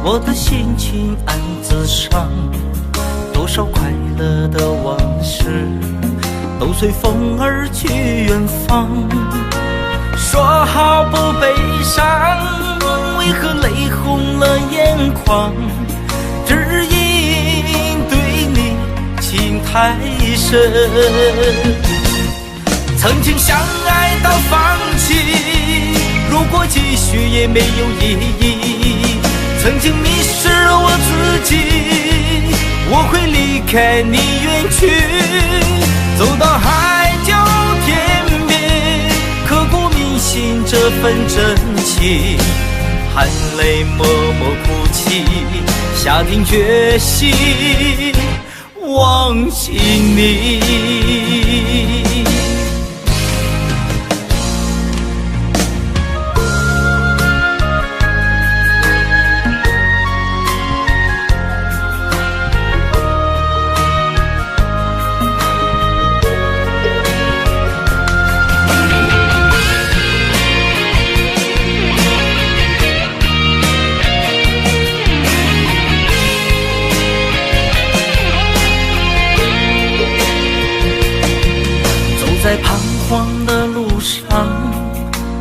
我的心情暗自伤，多少快乐的往事都随风而去远方。说好不悲伤，为何泪红了眼眶？只因对你情太深，曾经相爱到放弃，如果继续也没有意义。曾经迷失了我自己，我会离开你远去，走到海角天边，刻骨铭心这份真情，含泪默默哭泣，下定决心忘记你。在彷徨的路上，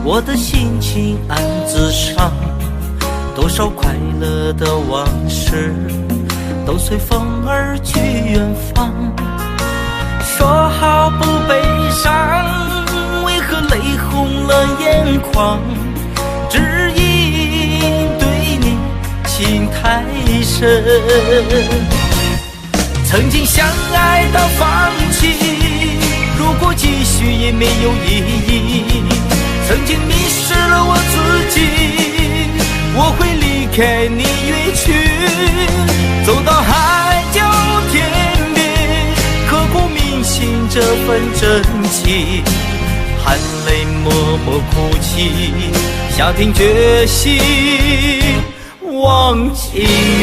我的心情暗自伤，多少快乐的往事都随风而去远方。说好不悲伤，为何泪红了眼眶？只因对你情太深，曾经相爱到放弃，如果继续也没有意义。曾经迷失了我自己，我会离开你远去，走到海角天边，刻骨铭心这份真情，含泪默默哭泣，下定决心忘记你。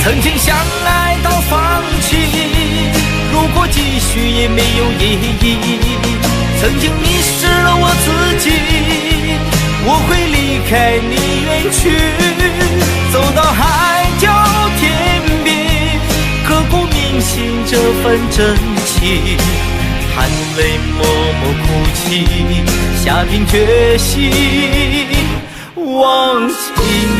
曾经相爱到放弃，如果继续也没有意义。曾经迷失了我自己，我会离开你远去，走到海角天边，刻骨铭心这份真情，含泪默默哭泣，下定决心忘记你。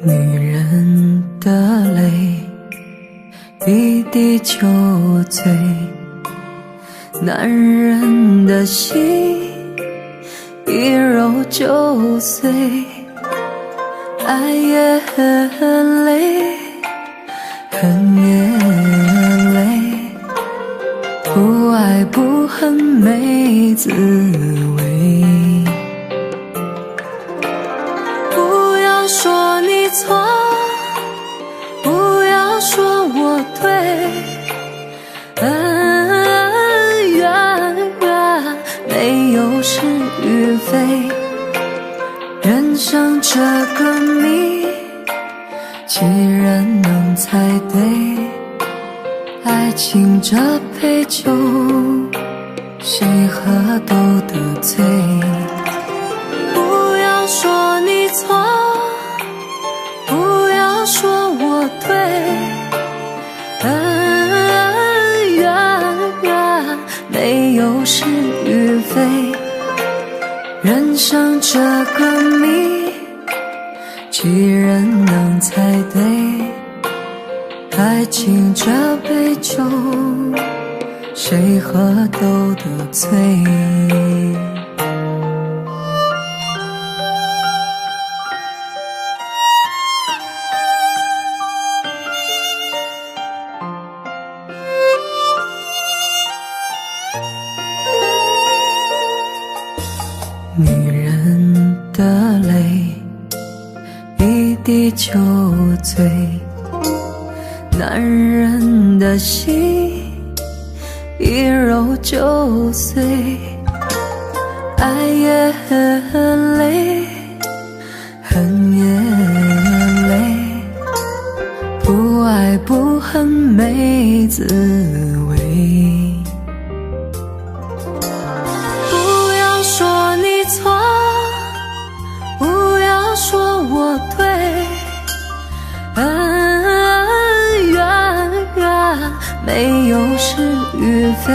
女人的泪一滴就醉，男人的心一揉就碎。爱也很累，恨也累，不爱不恨没滋味。不要说你错，不要说我对，恩怨没有是与非，人生这个谜，几人能猜对？爱情这杯酒，谁喝都得醉。不要说你错，不要说我对，恩怨没有是与非，人生这个谜，几人能猜对？爱情这杯酒，谁喝都得醉。女人的泪一滴就醉，男人的心一揉就碎。爱也很累，恨也累，不爱不恨没滋味。不要说你错，不要说我对，恩怨没有是与非，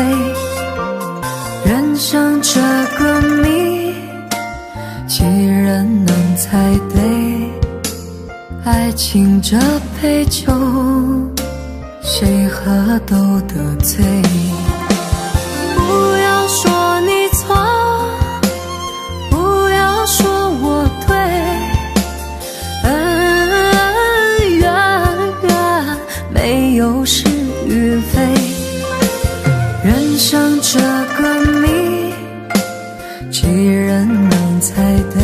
人生这个谜，几人能猜对？爱情这杯酒，谁喝都得醉。不要说你错，不要说我对，恩怨没有是与非，人生这个谜，几人能猜对？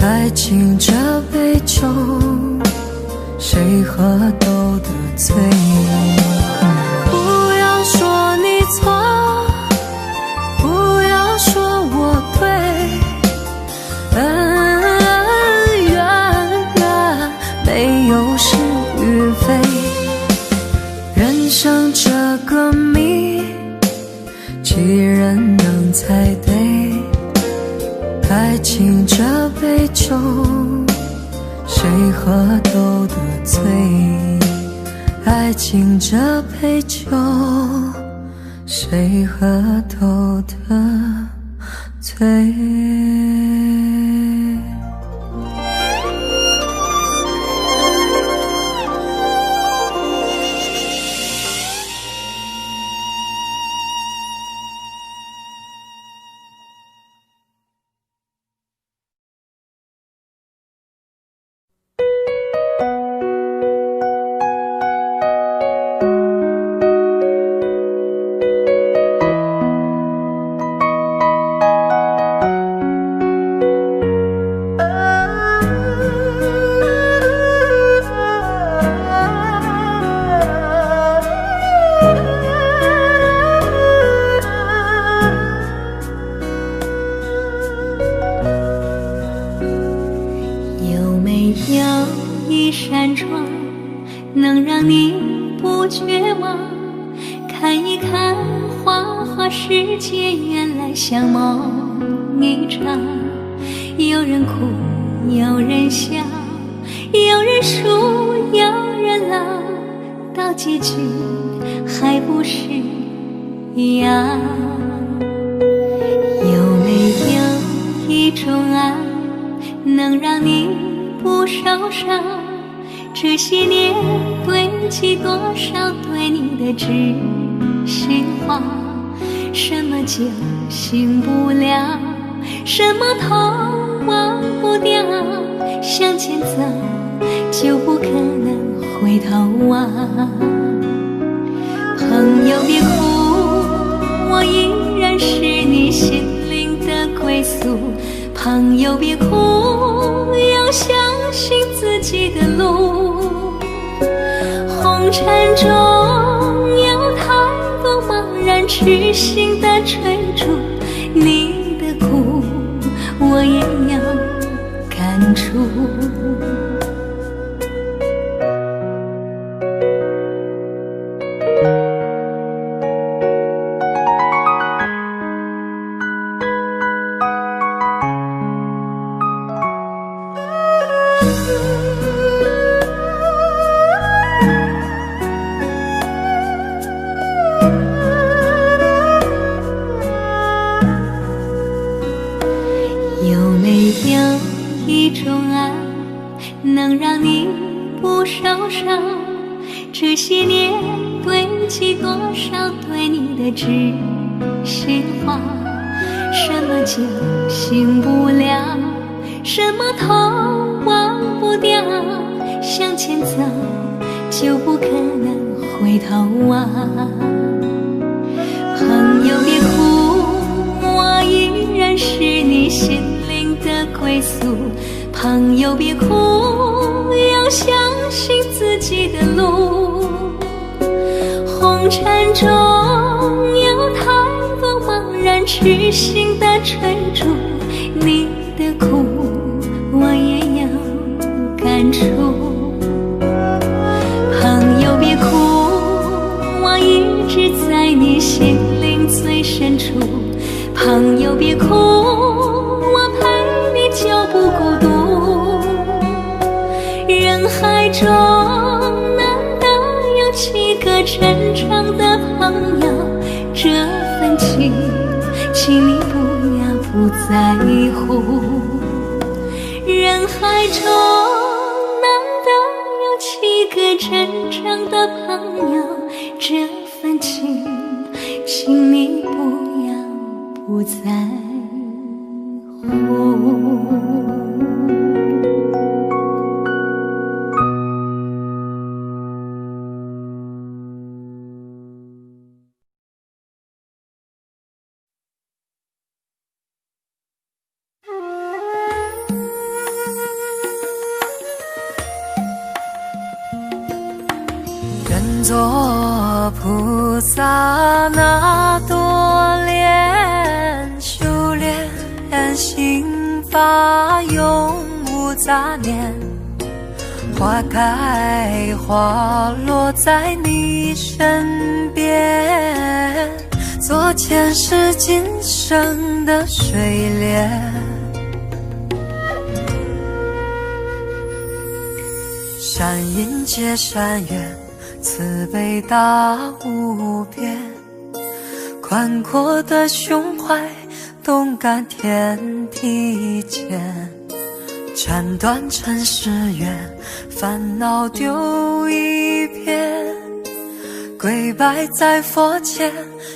爱情这杯酒，谁喝都得醉。不要说你错，不要说我对，恩怨没有是与非，人生这个谜，几人能猜对？爱情这杯酒，谁喝都得醉。爱情这杯酒，谁喝都得醉。有一扇窗，能让你不绝望，看一看花花世界，原来像梦一场。有人哭，有人笑，有人输，有人老，到结局还不是一样。有没有一种爱，能让你不受伤？这些年堆积多少对你的知识话？什么酒醒不了，什么痛忘不掉，向前走就不可能回头望。朋友别哭，我依然是你心灵的归宿。朋友别哭，要相信自己的路。红尘中有太多茫然痴心的追逐，你的苦我也有感触。有没有一种爱，能让你不受伤？这些年堆积多少对你的知识话？什么酒醒不了，什么痛忘不掉，向前走就不可能回头望。朋友别哭，我依然是你心灵的归宿。朋友别哭，要相信自己的路。红尘中有太多茫然痴心的追逐，你的苦我也有感触。朋友别哭，我一直在你心灵最深处。朋友别哭，我陪你就不孤独。人海中难得有几个真正的朋友，这份情请你不要不在乎。人海中难得有几个真正的朋友，这份情请你不要不在乎。愿做菩萨那多莲，修炼心法永无杂念。花开花落在你身边，做前世今生的水莲。善因结善缘，慈悲大无边，宽阔的胸怀，动感天地间。斩断尘世缘，烦恼丢一片，跪拜在佛前，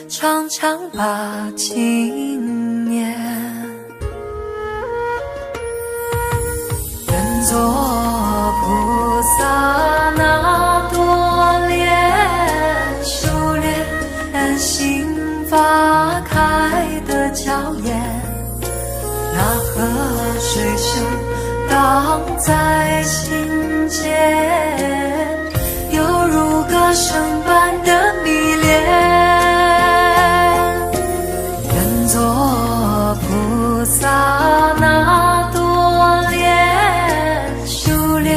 常常把经念。愿做菩萨那多莲，修炼心法开的娇艳。那河水声荡在心间，犹如歌声般的迷恋。愿做菩萨那多莲，修炼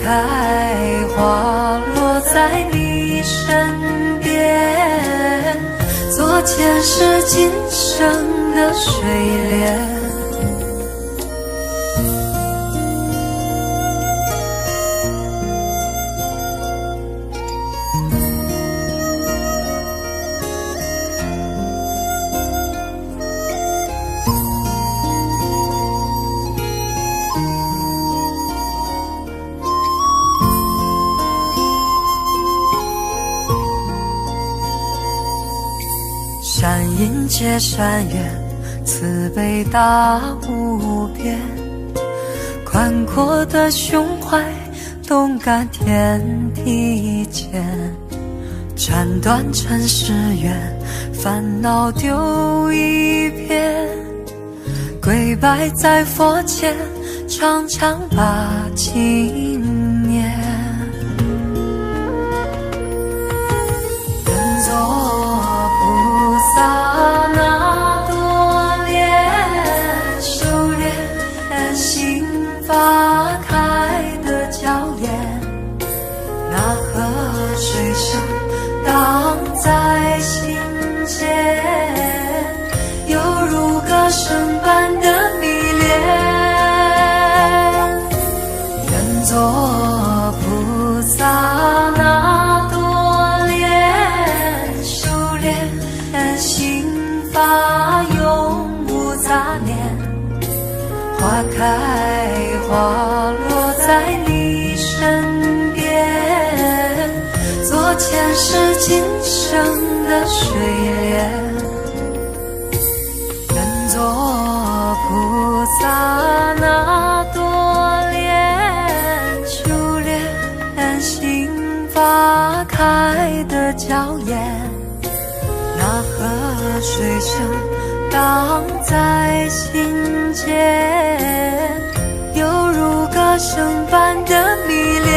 开花落在你身边，做前世今生的水莲。山阴接山远，慈悲大无边，宽阔的胸怀，动感天地间。斩断尘世缘，烦恼丢一边，跪拜在佛前，常常把经念。人作菩萨那多莲，修炼心法开的娇艳，那河水声荡在心间，犹如歌声般的迷恋。人作菩萨那多莲，修炼心法永无杂念，花开花落在你身边，做前世今生的水莲。人作菩萨那多莲，修炼心法开的娇艳，那河水声荡在心间，犹如歌声般的迷恋。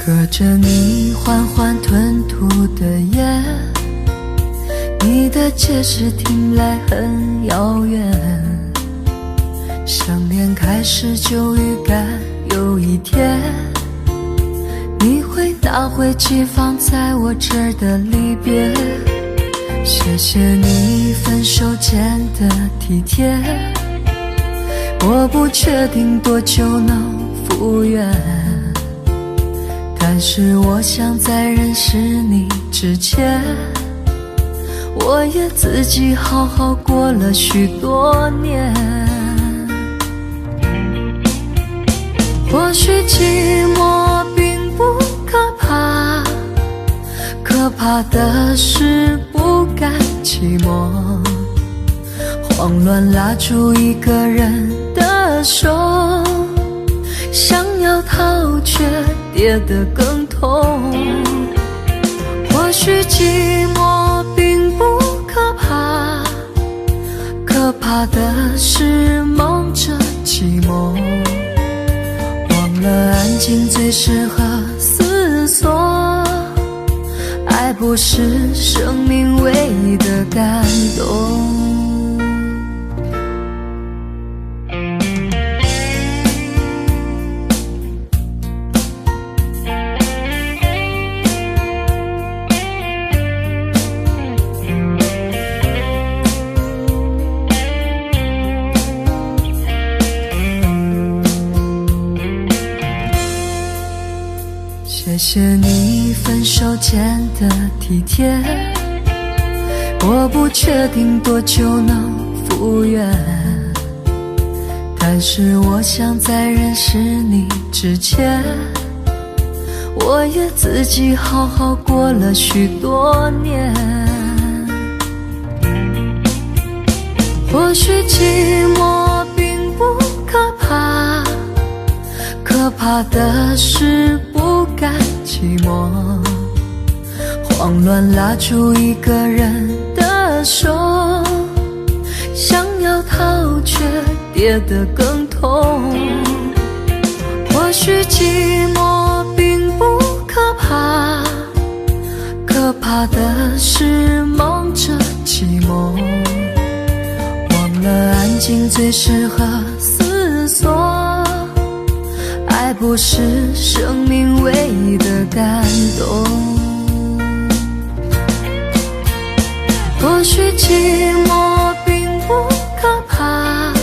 隔着你缓缓吞吐的烟，你的解释听来很遥远，相恋开始就预感有一天你会拿回寄放在我这儿的离别。谢谢你分手前的体贴，我不确定多久能复原，但是我想在认识你之前，我也自己好好过了许多年。或许寂寞并不可怕，可怕的是不甘寂寞，慌乱拉住一个人的手，想要逃却跌得更痛。或许寂寞并不可怕，可怕的是梦着寂寞，忘了安静最适合思索，爱不是生命唯一的感动。谢你分手前的体贴，我不确定多久能复原，但是我想在认识你之前，我也自己好好过了许多年。或许寂寞并不可怕，可怕的是不甘寂寞，慌乱拉住一个人的手，想要逃却跌得更痛。或许寂寞并不可怕，可怕的是忙着寂寞，忘了安静最适合思索，爱不是生命唯一的感动。或许寂寞并不可怕，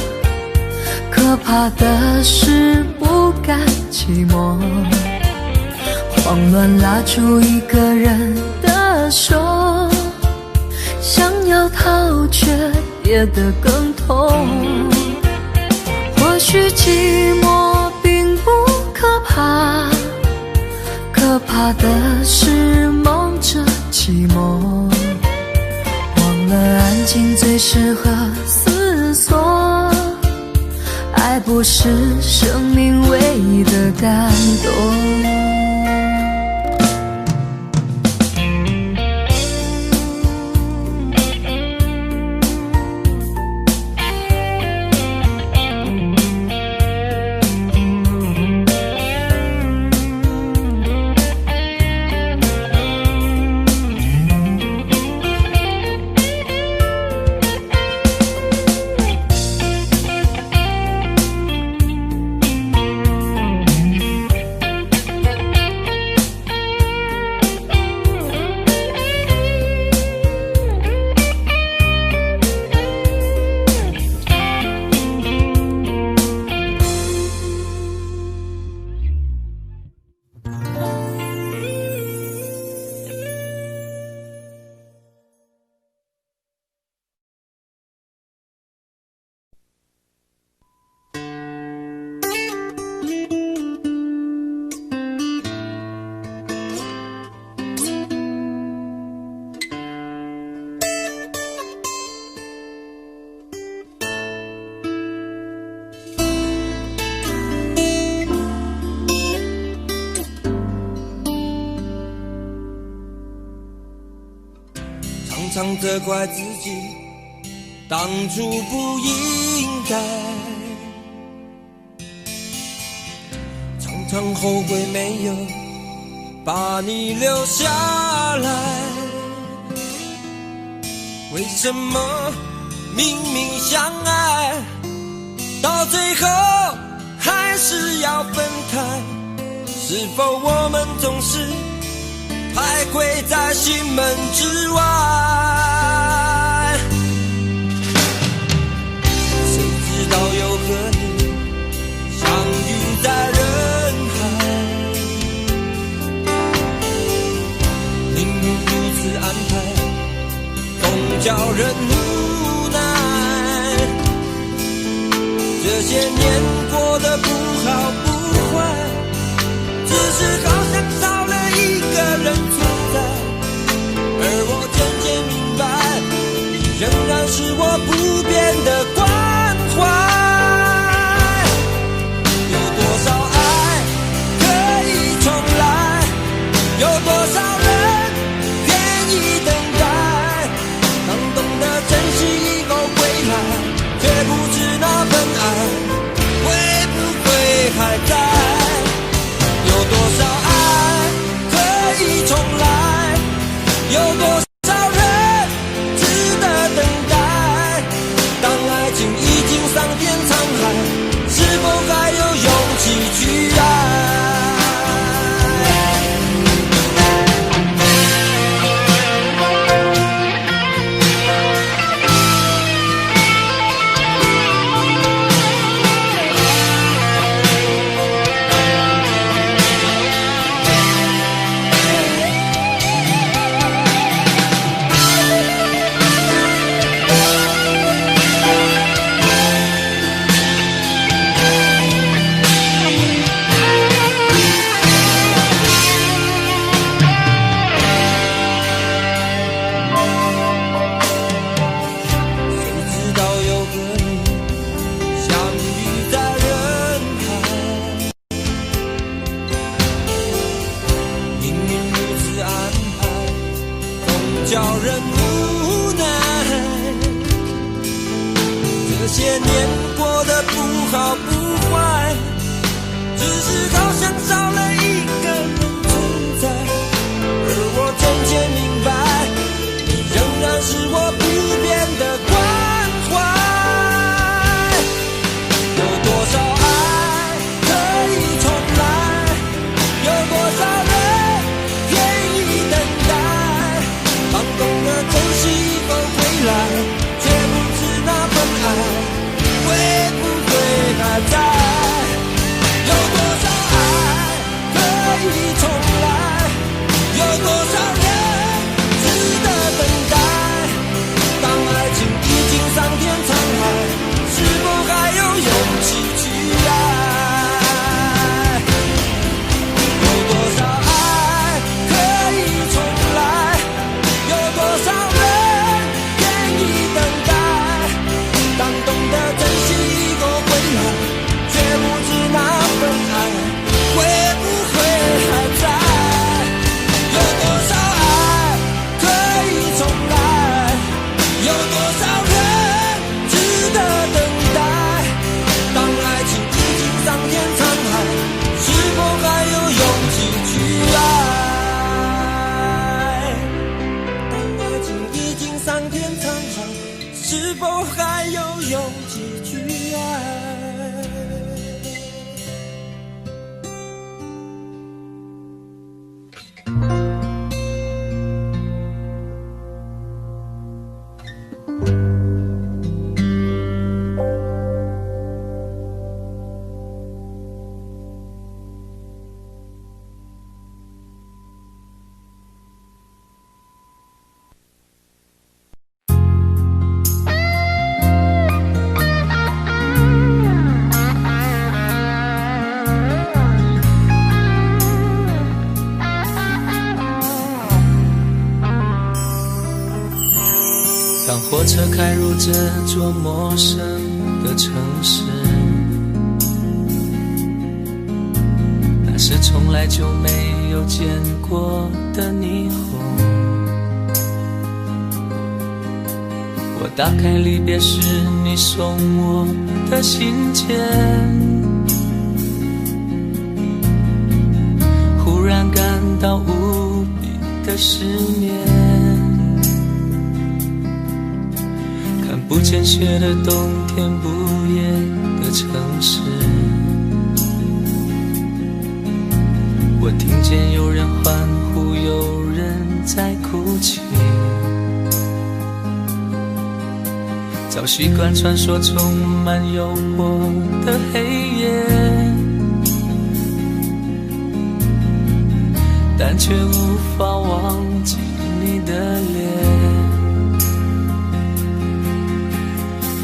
可怕的是不甘寂寞，慌乱拉住一个人的手，想要逃却跌得更痛。或许寂寞并不可怕，可怕的是忙着寂寞，忘了安静最适合思索，爱不是生命唯一的感动。常常责怪自己当初不应该，常常后悔没有把你留下来。为什么明明相爱，到最后还是要分开？是否我们总是徘徊在心门之外？谁知道又和你相遇在人海，命运如此安排，总叫人无奈。这些年过得不好不坏，只是好像少了一个人存在，而我渐渐明白，你仍然是我不变的关怀。有多少爱可以重来，有多少人愿意等待，当懂得珍惜以后归来，却不知那份爱会不会还在。有多少爱人无奈。这些年过得不好不坏，只是好像少了一个人存在。而我渐渐明白，你仍然是我不变的关怀。有多少爱可以重来，有多少人愿意等待。当懂得珍惜以后回来，却不知那份爱会不会还在。有多少爱可以重来，有多少人值得等待。当爱情已经桑田沧海，是否还有勇气去爱？有多少爱可以重来，有多少人愿意等待。当懂得珍惜以后回来，却不知那份爱会不会还在。有多少爱可以重来，有多少人值得等待。当爱情已经桑田沧海，是否还有勇气去爱？当爱情已经桑田沧海，是否还有勇气去爱？当火车开入这座陌生的城市，那是从来就没有见过的霓虹。我打开离别时你送我的信件，忽然感到无比的失眠。不见雪的冬天，不夜的城市，我听见有人欢呼，有人在哭泣。早习惯穿梭充满诱惑的黑夜，但却无法忘记你的脸。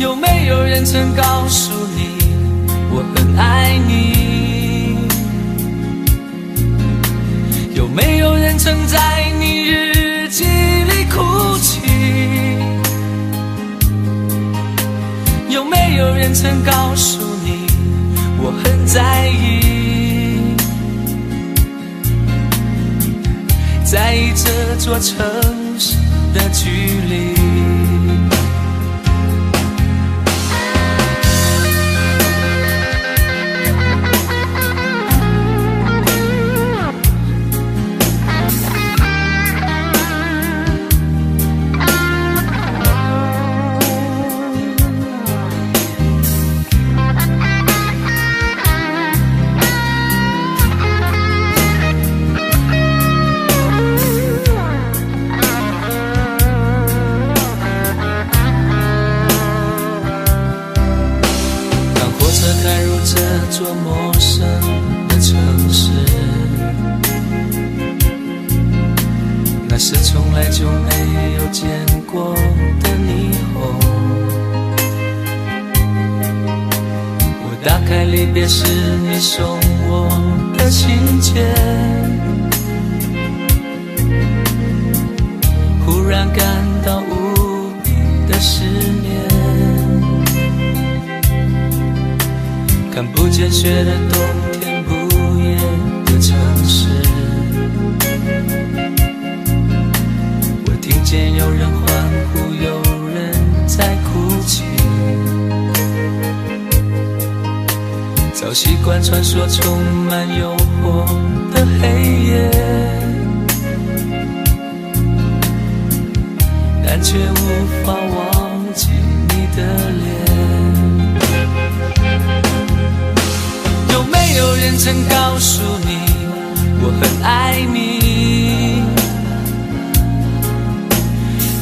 有没有人曾告诉你我很爱你？有没有人曾在你日记里哭泣？有没有人曾告诉你我很在意？在意这座城市的距离。这座陌生的城市，那是从来就没有见过的霓虹。我打开离别时你送我的信件，忽然感到无比的失眠。看不见雪的冬天，不夜的城市，我听见有有人欢呼，有人在哭泣。早习惯穿梭充满诱惑的黑夜，但却无法忘记你的脸。有没有人曾告诉你我很爱你？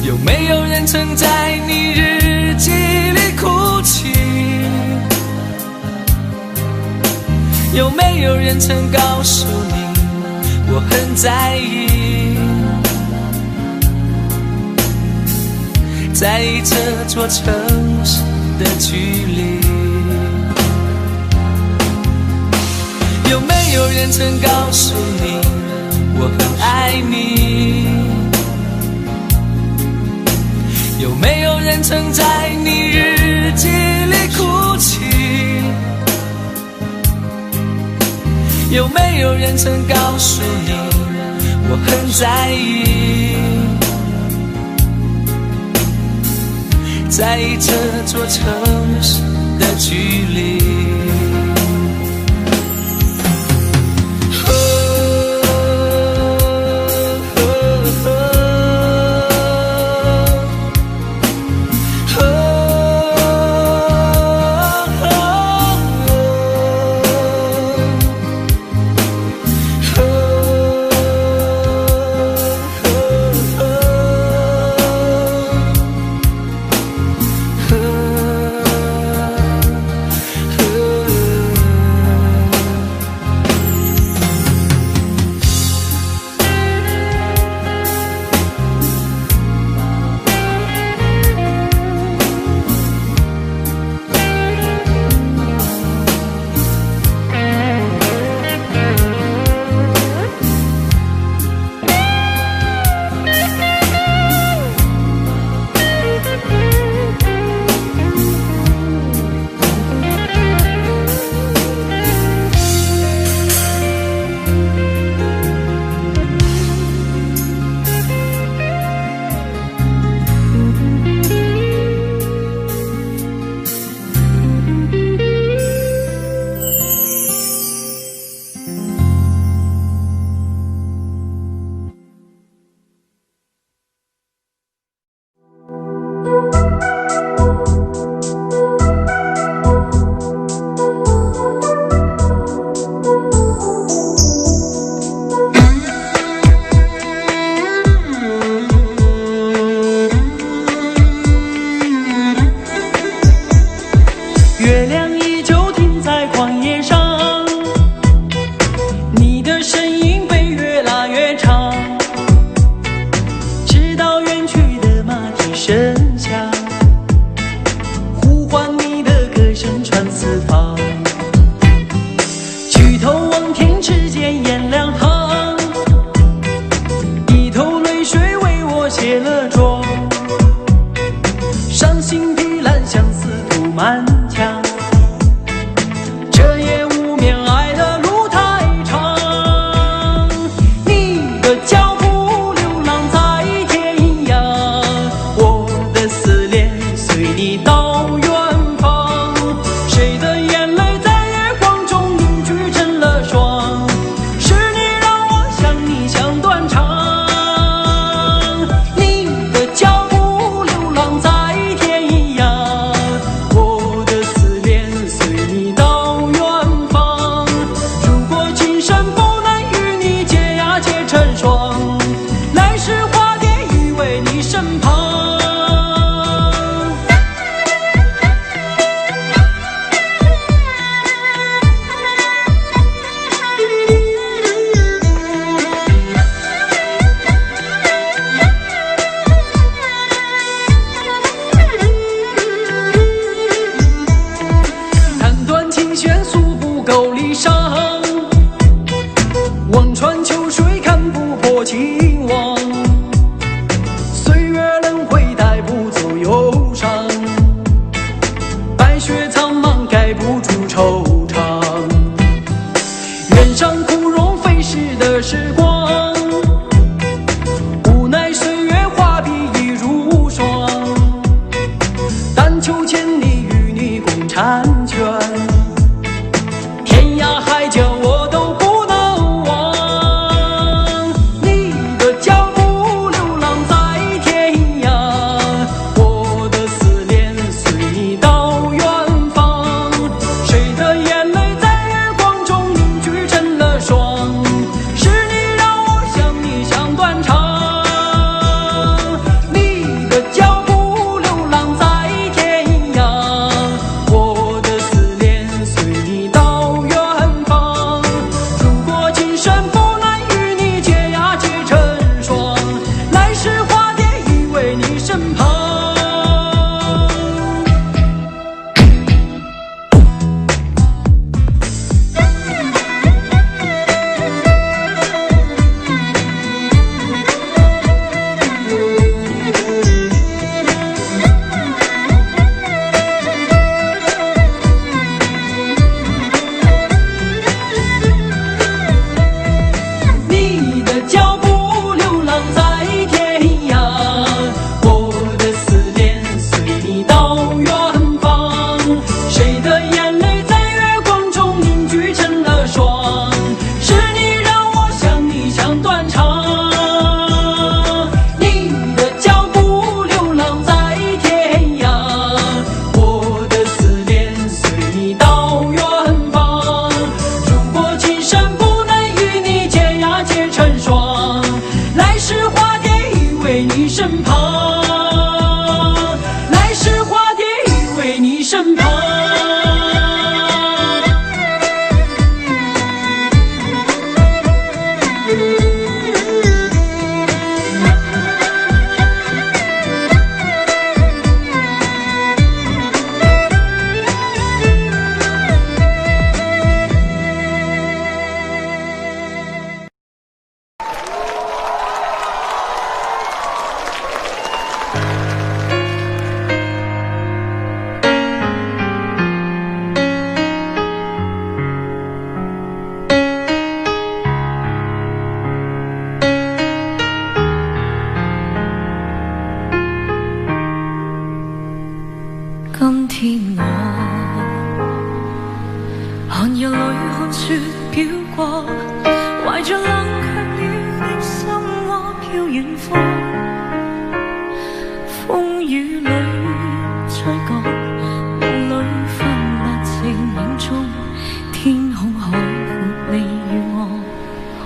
有没有人曾在你日记里哭泣？有没有人曾告诉你我很在意？在意这座城市的距离。有没有人曾告诉你我很爱你？有没有人曾在你日记里哭泣？有没有人曾告诉你我很在意？在意这座城市的距离。月亮依旧停在旷野上，你的身影被越拉越长，直到远去的马蹄声响，呼唤你的歌声传四方。举头望天，只见颜良堂，一头泪水为我卸了妆，伤心的蓝相思涂满墙，这夜无眠，爱的路太长。你的脚步流浪在天涯，我的思念随你到远方。谁的眼泪在月光中凝聚成了霜？是你让我想你想断肠。你的脚步流浪在天涯，我的身旁。今天我寒夜里看雪飘過，懷着冷卻了的心窩飄遠方，風雨裏吹過，夢裏分不清影蹤，天空海闊，你與我可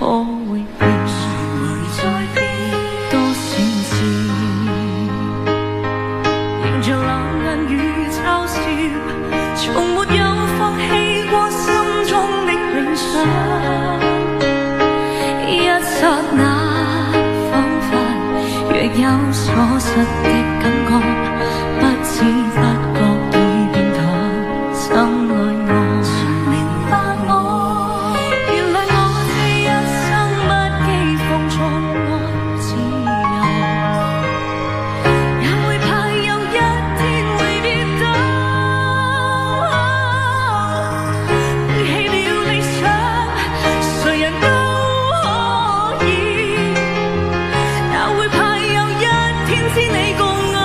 會變？誰會在變？多少次迎着冷眼與嘲笑，從沒有放棄過心中的理想。一剎那彷彿若有所失的感覺，不知不覺已變淡心裏我。曾明白我，原來我這一生不羈放縱愛自由，也會怕有一天會跌倒，背棄了理想，誰人都可以，也會怕有一天知你共我。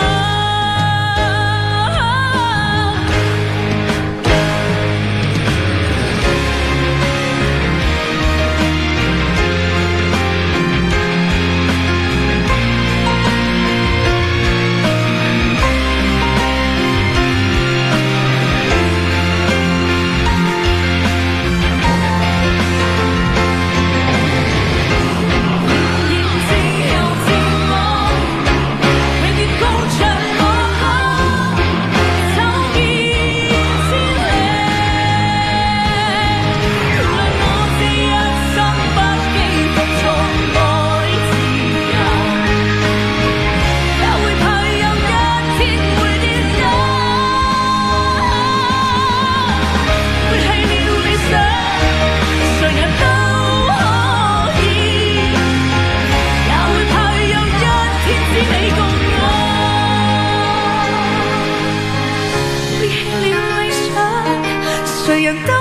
誰人都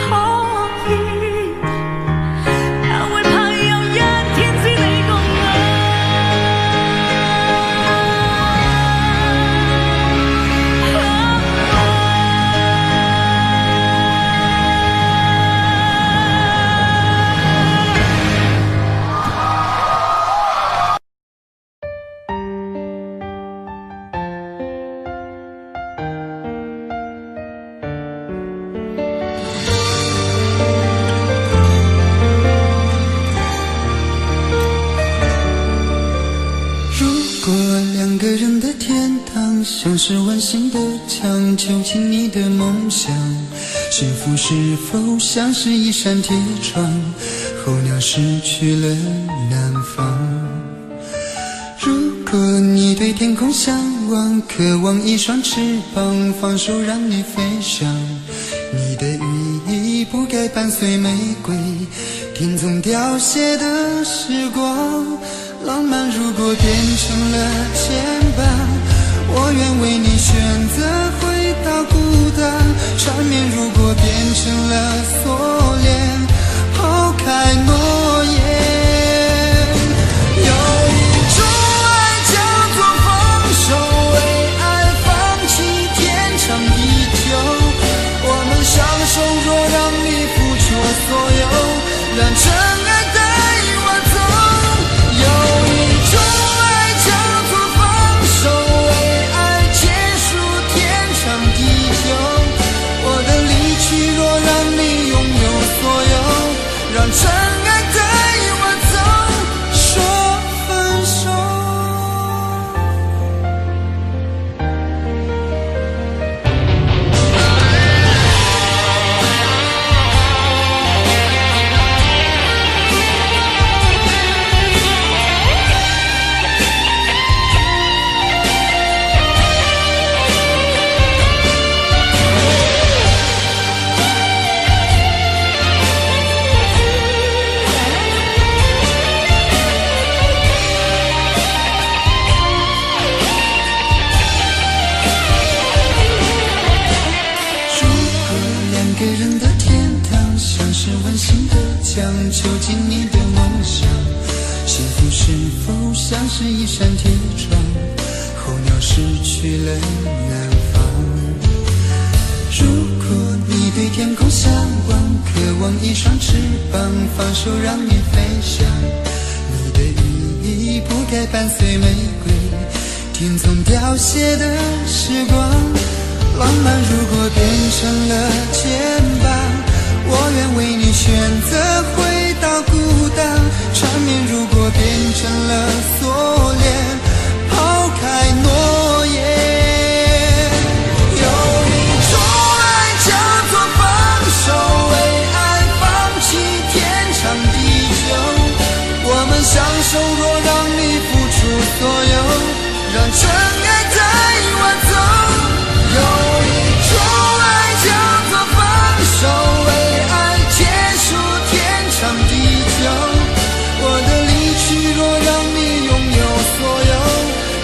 可以，也會怕有一天知你共我。如果两个人的天堂像是完形的墙，就请你的梦想，幸福是否像是一扇铁窗，候鸟失去了南方。如果你对天空向往，渴望一双翅膀，放手让你飞翔。你的羽翼不该伴随玫瑰，听从凋谢的时光。浪漫如果变成了牵绊，我愿为你选择回到孤单。缠绵如果变成了锁链，抛开诺言。有一种爱叫做放手，为爱放弃天长地久。我们相守，若让你付出所有，让真爱带我走。有一种爱叫做放手，为爱结束天长地久。我的离去，若让你拥有所有，让真爱带我走，说分手。囚禁你的梦想，幸福是否像是一扇铁窗，候鸟失去了南方。如果你对天空向往，渴望一双翅膀，放手让你飞翔。你的羽翼不该伴随玫瑰，听从凋谢的时光。浪漫如果变成了牵绊，我愿为你选择回到孤单。缠绵如果变成了锁链，抛开诺言。有一种爱叫做放手，为爱放弃天长地久。我们相守，若让你付出所有，让真爱带我走。有一种爱叫做放手，为爱结束天长地久。我的离去，若让你拥有所有，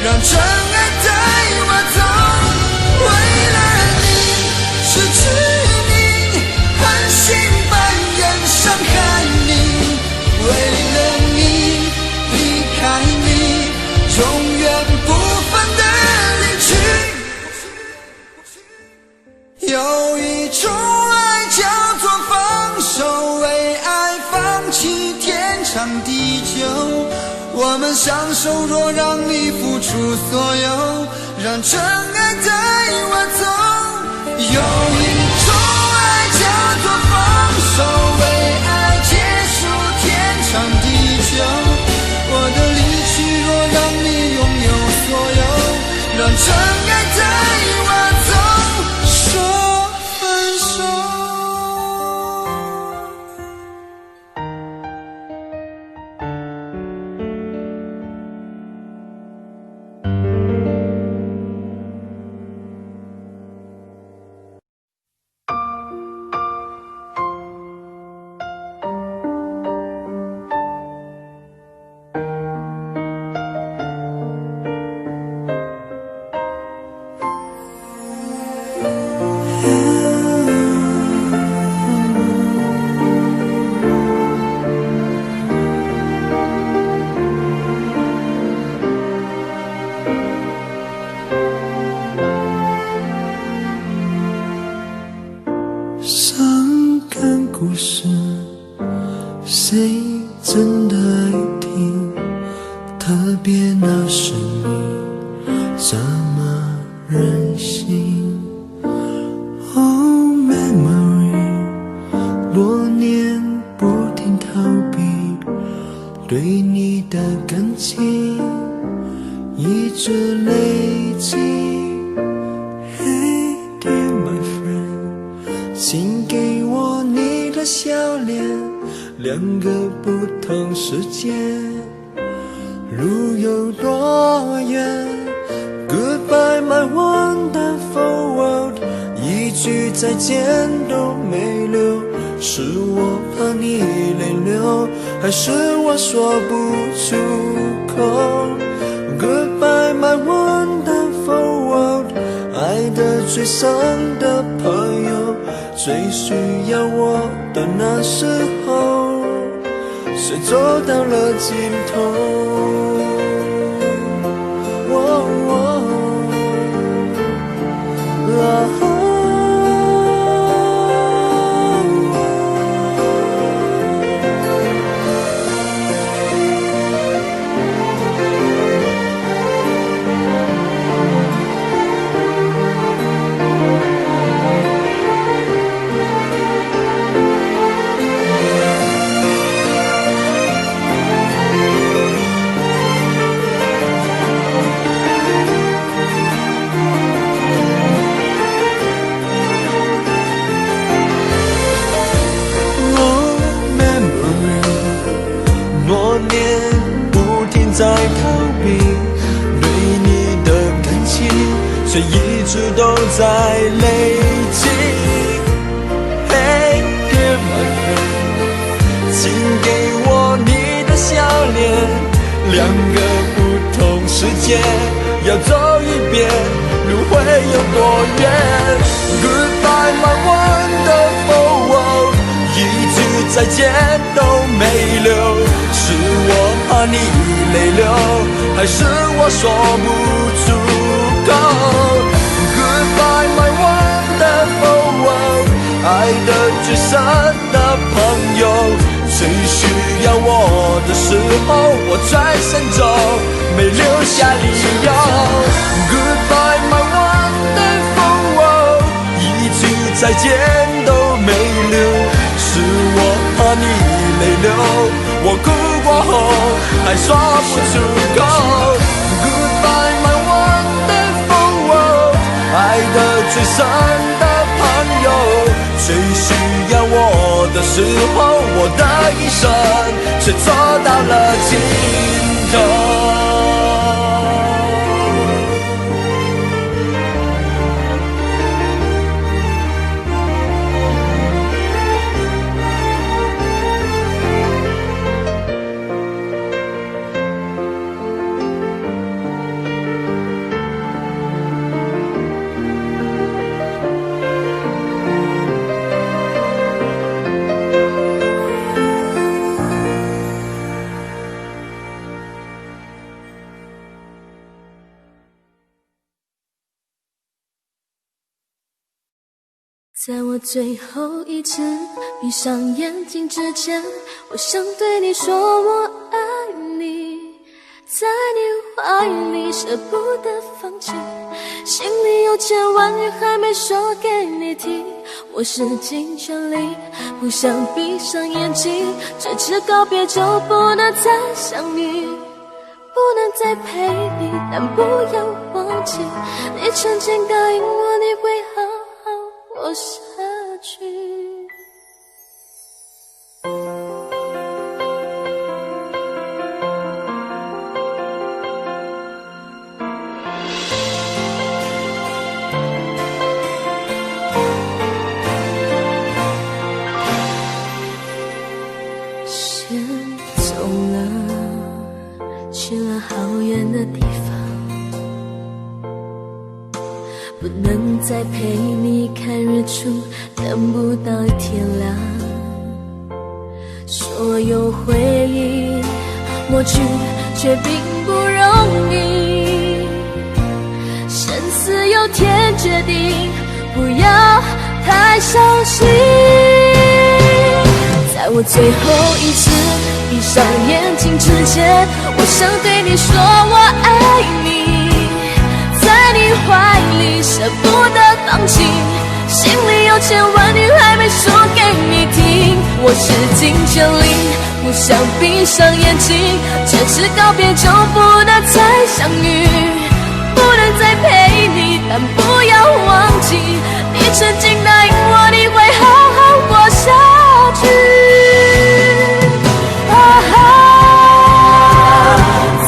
让真爱带我走。为了你，失去你，狠心扮演伤害你。为了你，离开你，永远不分的离去。有一种爱叫做放手，为爱放弃天长地久。我们相守，若让你付出所有，让真爱带我走。有一种爱叫做放手，为爱结束天长地久。我的离去，若让你拥有所有，让真爱带我走，说分手。伤感故事，谁真的爱听？特别那是你这么任性。Oh memory， 多年不停逃避，对你的感情一直累积。Hey dear my friend， 请给我你的笑脸，两个不同世界。路有多远 Goodbye my wonderful world 一句再见都没留，是我怕你泪流，还是我说不出口 Goodbye my wonderful world 爱得最深的朋友，最需要我的那时候，谁走到了尽头在逃避对你的感情，却一直都在累积。Hey dear my friend， 请给我你的笑脸，两个不同世界要走一遍，路会有多远 ？Goodbye my wonderful world， 一句再见都没留，是我怕你泪流，还是我说不出口 Goodbye my wonderful world 爱得最深的朋友，最需要我的时候，我转身走，没留下理由 Goodbye my wonderful world 一句再见都没留，是我怕你泪流，我哭过后还说不出口 Goodbye my wonderful world 爱得最深的朋友，最需要我的时候，我的一生却走到了尽头。在我最后一次闭上眼睛之前，我想对你说我爱你，在你怀里舍不得放弃，心里有千万语还没说给你听，我使尽全力不想闭上眼睛，这次告别就不能再想你，不能再陪你，但不要忘记你曾经答应我你会好好活下去。先走了，去了好远的地方，不能再陪你看日出，等不到天亮。所有回忆抹去，却并不容易。生死有天决定，不要太伤心。在我最后一次闭上眼睛之前，我想对你说我爱你，在你怀里舍不得放弃，心里有千万语还没说给你听，我使尽全力不想闭上眼睛，这次告别就不能再相遇，不能再陪你，但不要忘记你曾经答应我你会好好活下去。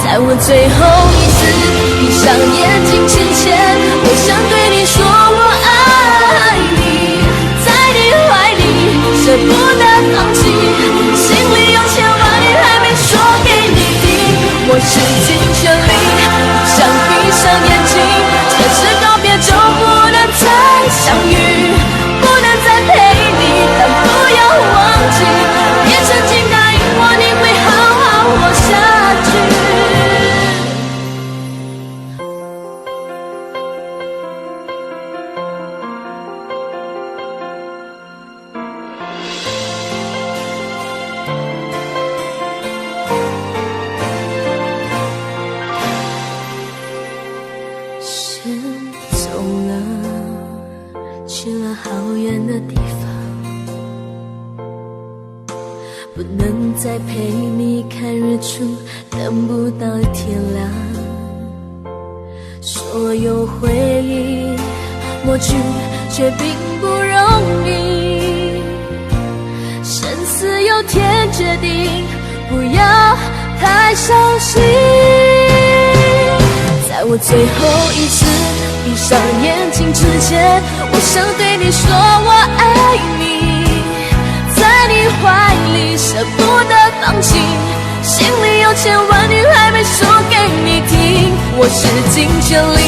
在我最后一次闭上眼睛之前，我想对你说我爱你，在你怀里舍不得放弃，心里有千万语还没说给你听，我使尽全力想闭上眼睛，这次告别就不能再相遇，不能再陪你，但不要忘记你曾经答应我你会好好活下去。先走了，去了好远的地方，不能再陪你看日出，等不到天亮。所有回忆抹去，却并不容易。生死有天决定，不要太伤心。在我最后一次闭上眼睛之前，我想对你说我爱你，在你怀里舍不得放弃，心里有千万语还没说给你听，我使尽全力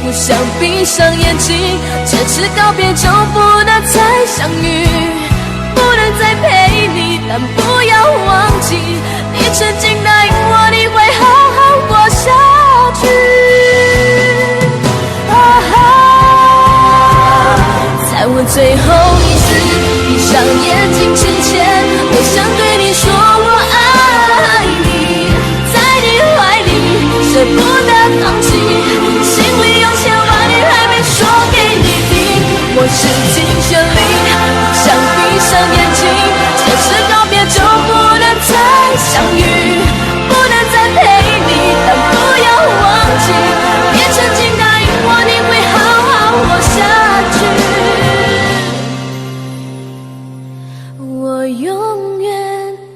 不想闭上眼睛，这次告别就不能再相遇，不能再陪你，但不要忘记你曾经答应我你会好好活下去。在我最后一次闭上眼睛之前，我想对你说我爱你，在你怀里舍不得放弃，心里有千万语还没说给你听，我使尽全力想闭上眼睛，这次告别就不能再相遇，不能再陪你，但不要忘记你曾经答应我你会好好活下去，我永远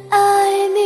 爱你。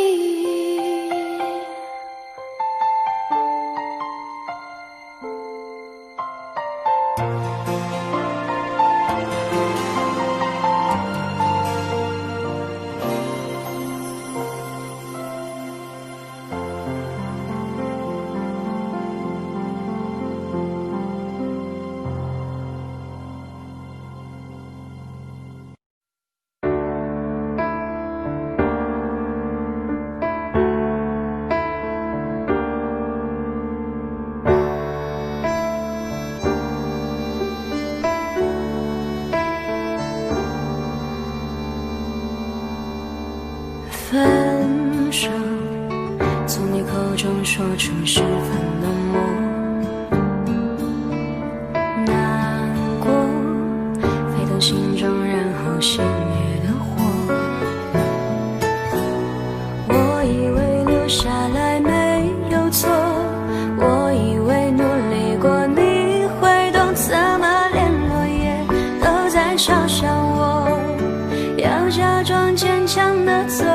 分手，从你口中说出十分冷漠，难过沸腾心中，然后熄灭的火。我以为留下来没有错，我以为努力过你会懂，怎么连落叶都在嘲笑我，要假装坚强的走。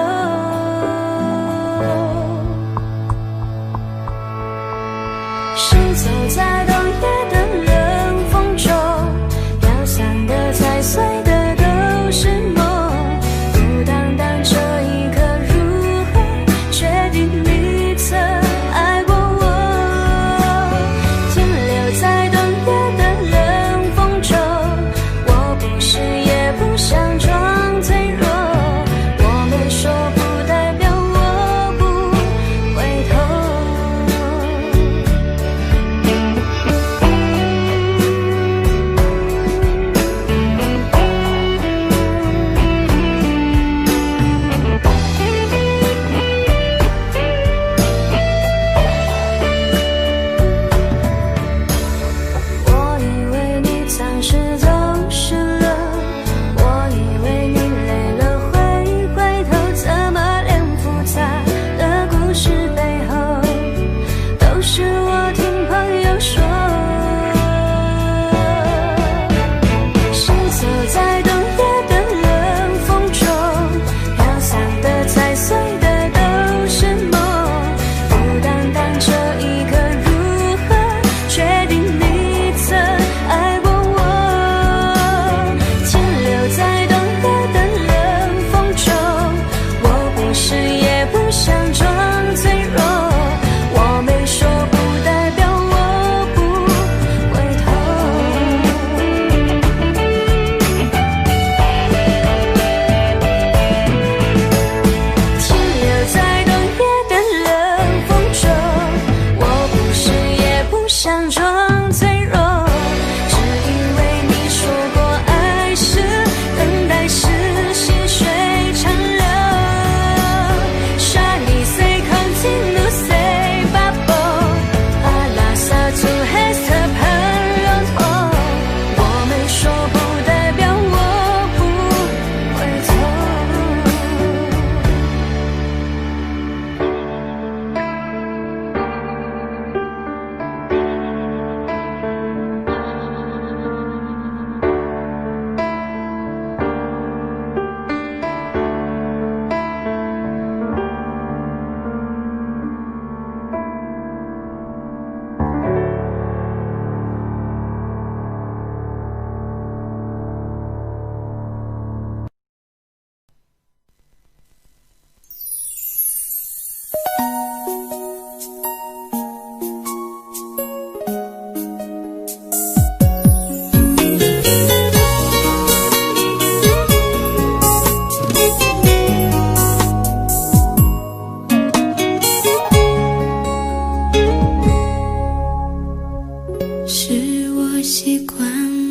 是我习惯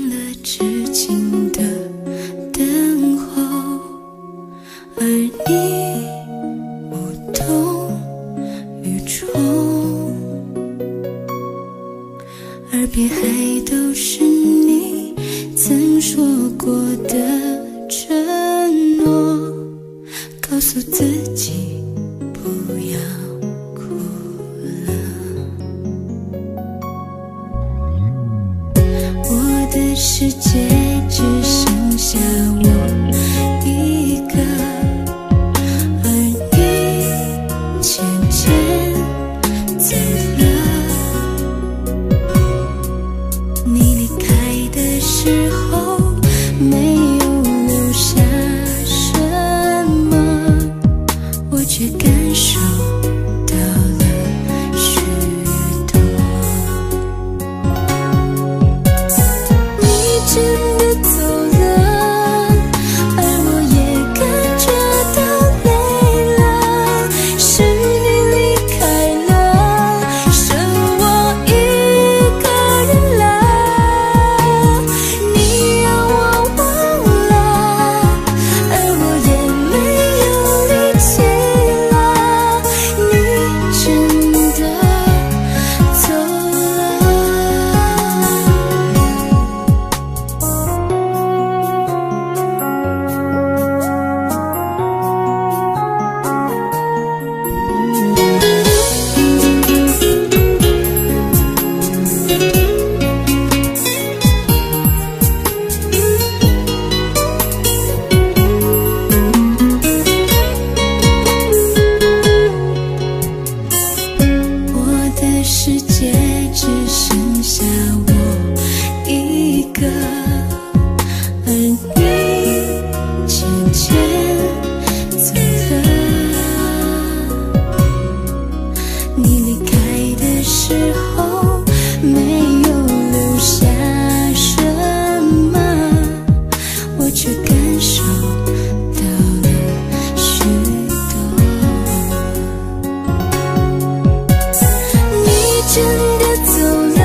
了痴情的等候，而你无动于衷，耳边还都是你曾说过的承诺，告诉自己不要哭了。我的世界只剩下我一个，而你渐渐走了。你离开的时候没有留下什么，我却感受到了许多。你真的走了，而我也感觉到累了，是你离开了，剩我一个人了。你让我忘了，而我也没有力气了，你真的走了。我的世界只剩下我一个，而你渐渐走了。你离开的时候没有留下什么，我却感受到了许多。你真的走了，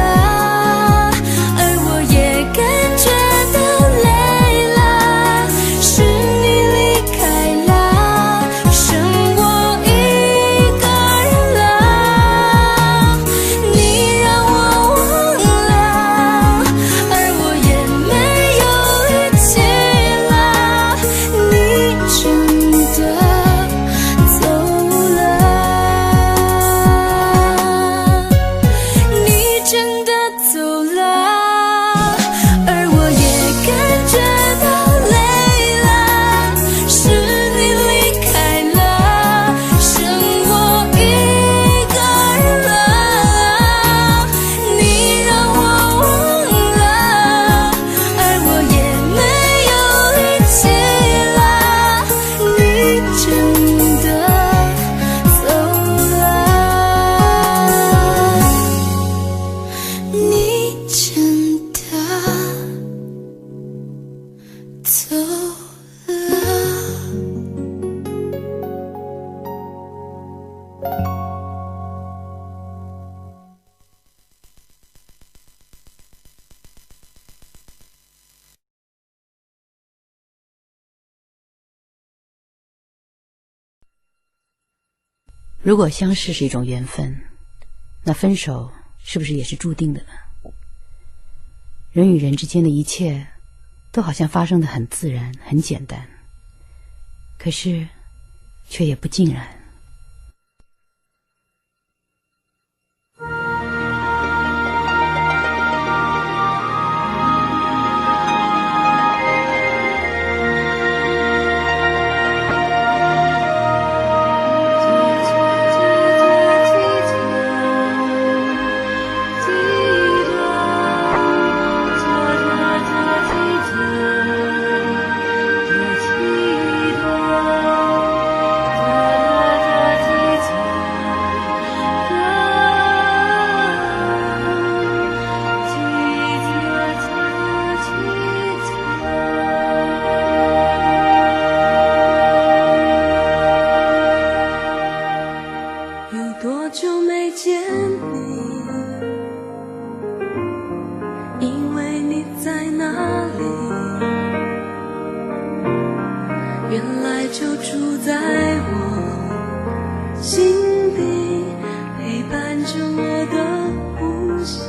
而我也感觉到累了，是你离开了，剩我一个人了。你让我忘了，而我也没有力气了，你真的走了。你真的走了，而我也感觉到累了，是你离开了，剩我一个人了。你让我忘了，而我也没有力气了，你真的走了。你真的走了。如果相识是一种缘分，那分手是不是也是注定的呢？人与人之间的一切都好像发生得很自然很简单，可是却也不尽然。记得在哪里？原来就住在我心底，陪伴着我的呼吸。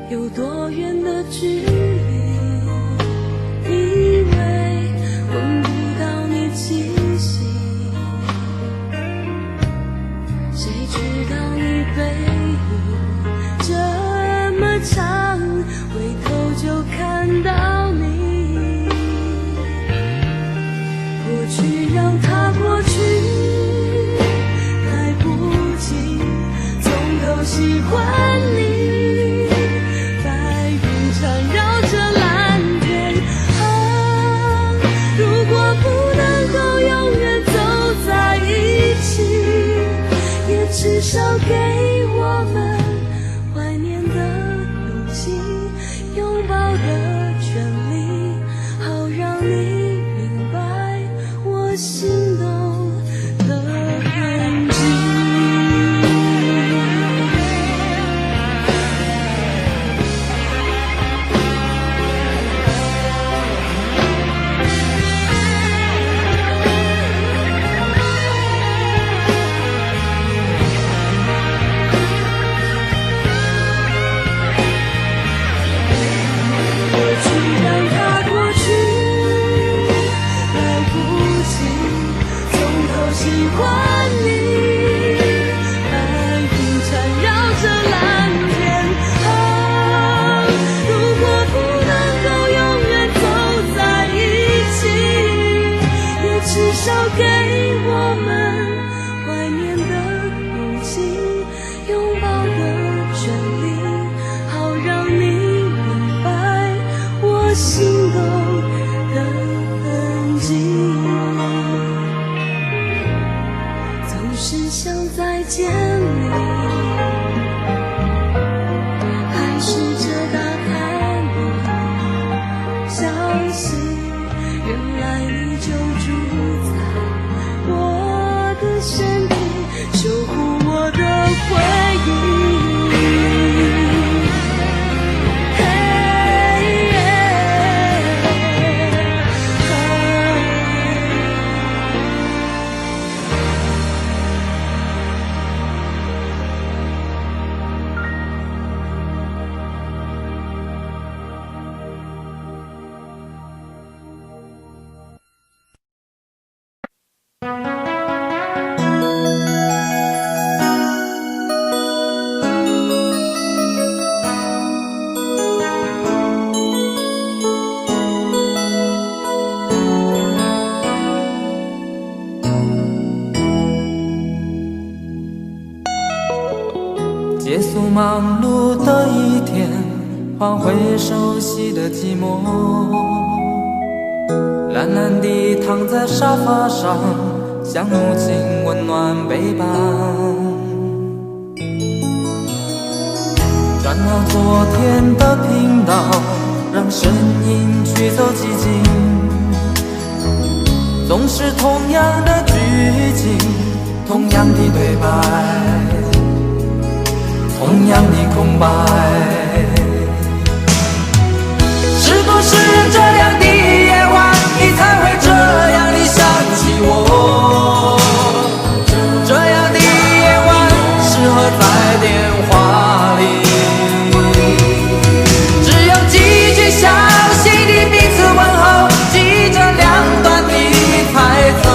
有多远的距离，以为闻不到你气息，谁知道你背影这么长，回头就看到你。过去让它过去，来不及从头喜欢你。白云缠绕着蓝天啊，如果不能够永远走在一起，也至少给我们怀念的勇气，拥抱的权利，好让你明白我心动的痕迹。过去让它过去，来不及从头喜欢你。白云缠绕着蓝天啊，如果不能够永远走在一起，也至少给我们怀念的勇气，拥抱的权利，好让你明白我心动的痕迹。总是想再见你，还试着打开你消息，原来你就住在我的身体，守护我的回忆。结束忙碌的一天，换回熟悉的寂寞，懒懒地躺在沙发上，像母亲温暖背膀。转到昨天的频道，让声音驱走寂静，总是同样的剧情，同样的对白，同样的空白。是不是这样的夜晚，你才会这样的想起我？这样的夜晚适合在电话里，只有几句相信的彼此问候，记着两端的猜测。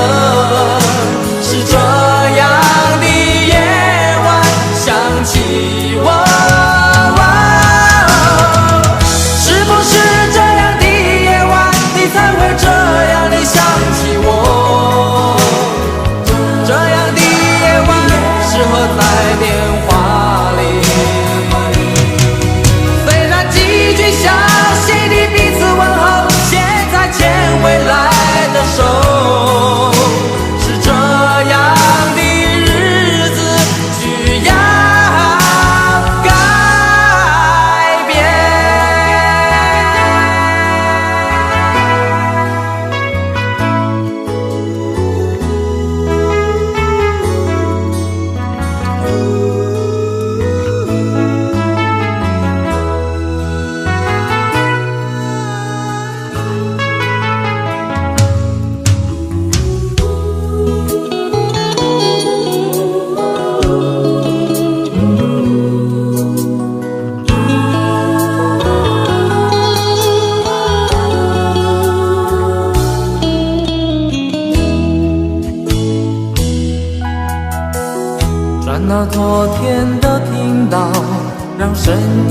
是这样的夜晚，想起我。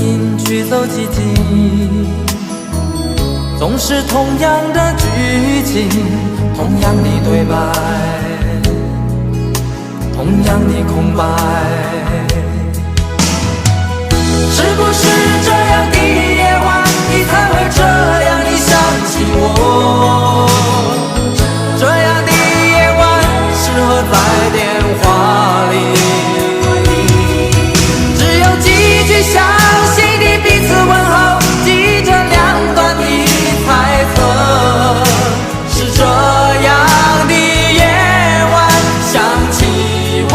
心去走几经，总是同样的剧情，同样的对白，同样的空白。是不是这样的夜晚，你才会这样地想起我？这样的夜晚适合在电话里，只有几句相信的彼此问候，记着两端的猜测。是这样的夜晚想起我。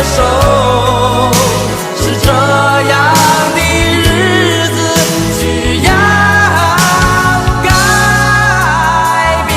手是这样的日子需要改变。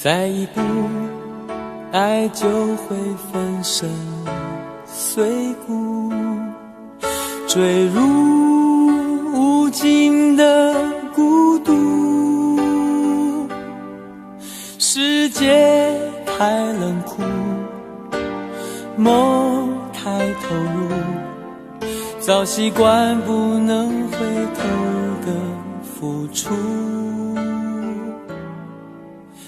再一步，爱就会粉身碎骨，坠入无尽的孤独。世界太冷酷，梦太投入，早习惯不能回头的付出。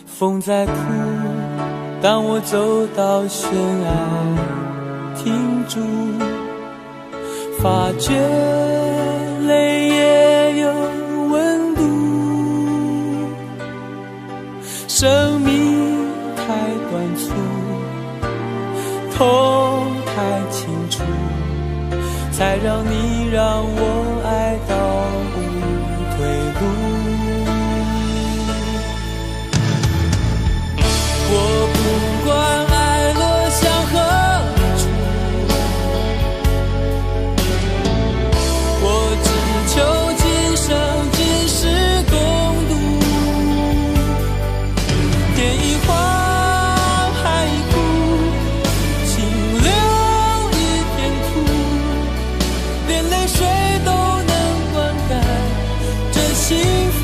风在哭，当我走到悬崖停住，发觉泪也有温度。生命太短促，痛太清楚，才让你让我爱到无退路。我不管爱落向何处，我只求今生今世共度。天一荒，海一枯，清流一片土，连泪水都能灌溉这幸福。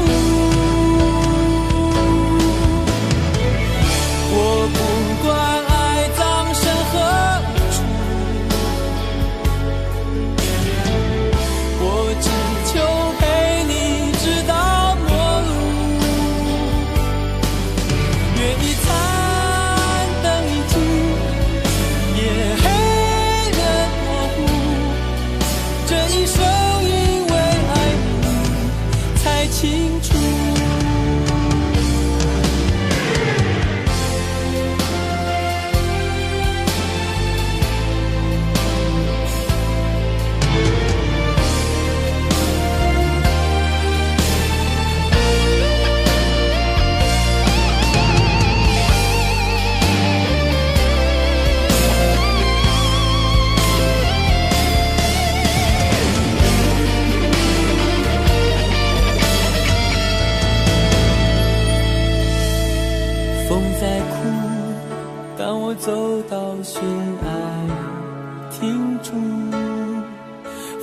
我不管爱葬身何处，我只求陪你直到末路。月一残，灯一尽，夜黑人模糊，这一生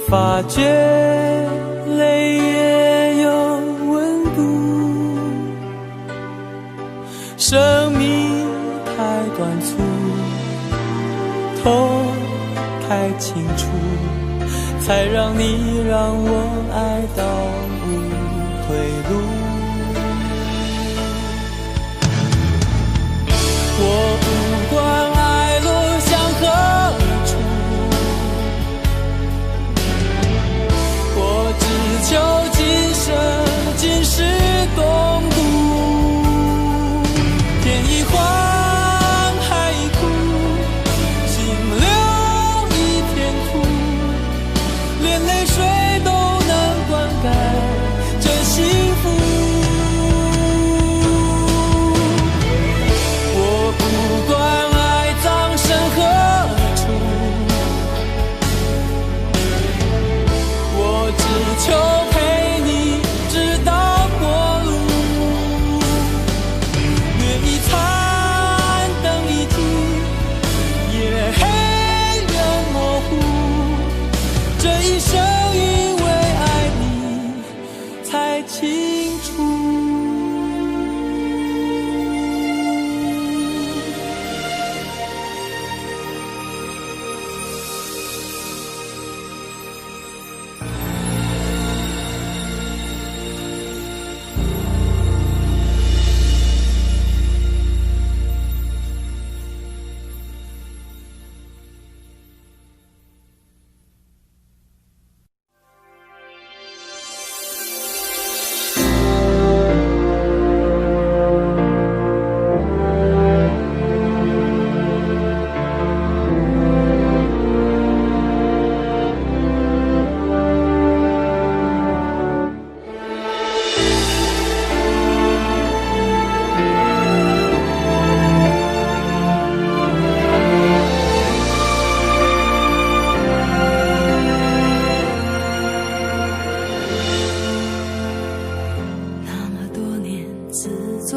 发觉泪也有温度。生命太短促，痛太清楚，才让你让我爱到无退路。我不管爱落向何处，我只求今生今世共度。天一荒，海一枯，心留一片土，连泪水都能灌溉这幸福。我不管爱葬身何处，我只求陪你直到末路。月一残，灯一停，夜黑人模糊，这一生因为爱你才清楚。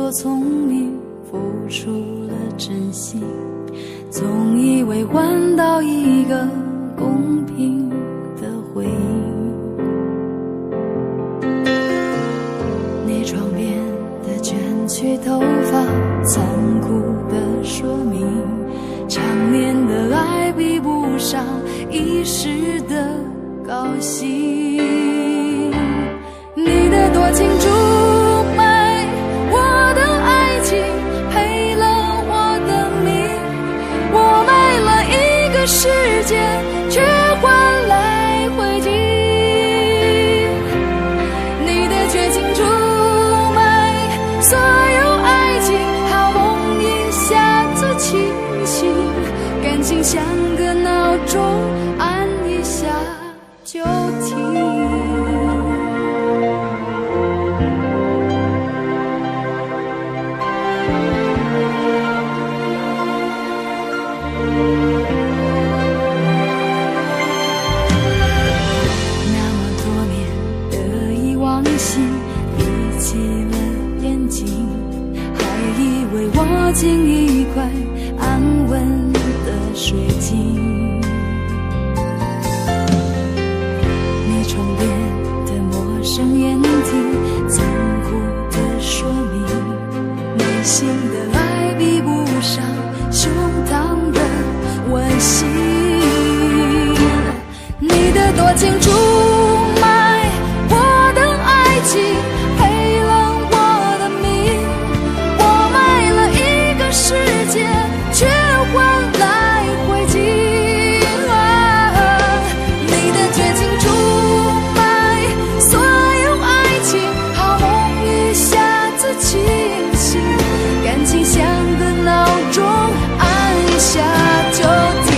聪明付出了真心，总以为换到一个公平的回应。你窗边的卷曲头发残酷的说明，常年的爱比不上一时的高兴。你的多情注世界却换来灰烬，你的绝情出卖所有爱情，好梦一下子清醒，感情像个闹钟，按一下就停。进一块安稳的水晶，你窗边的陌生眼睛残酷的说明，内心的爱比不上胸膛的温馨。你的多情出卖我的爱情，赔了我的命，我卖了世界却换来灰烬，你的绝情出卖所有爱情，好梦一下子清醒，感情像个闹钟，按一下就停。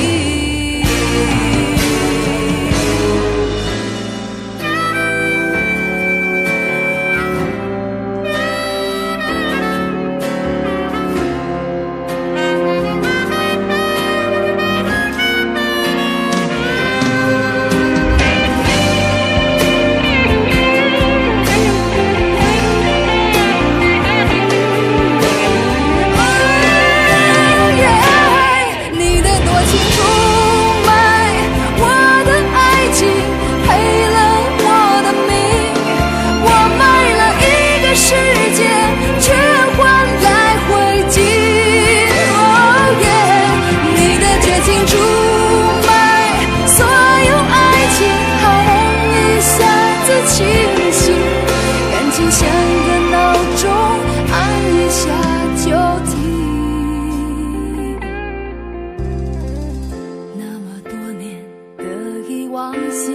往昔，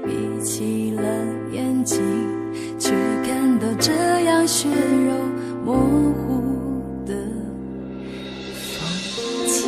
闭起了眼睛，却看到这样血肉模糊的风景。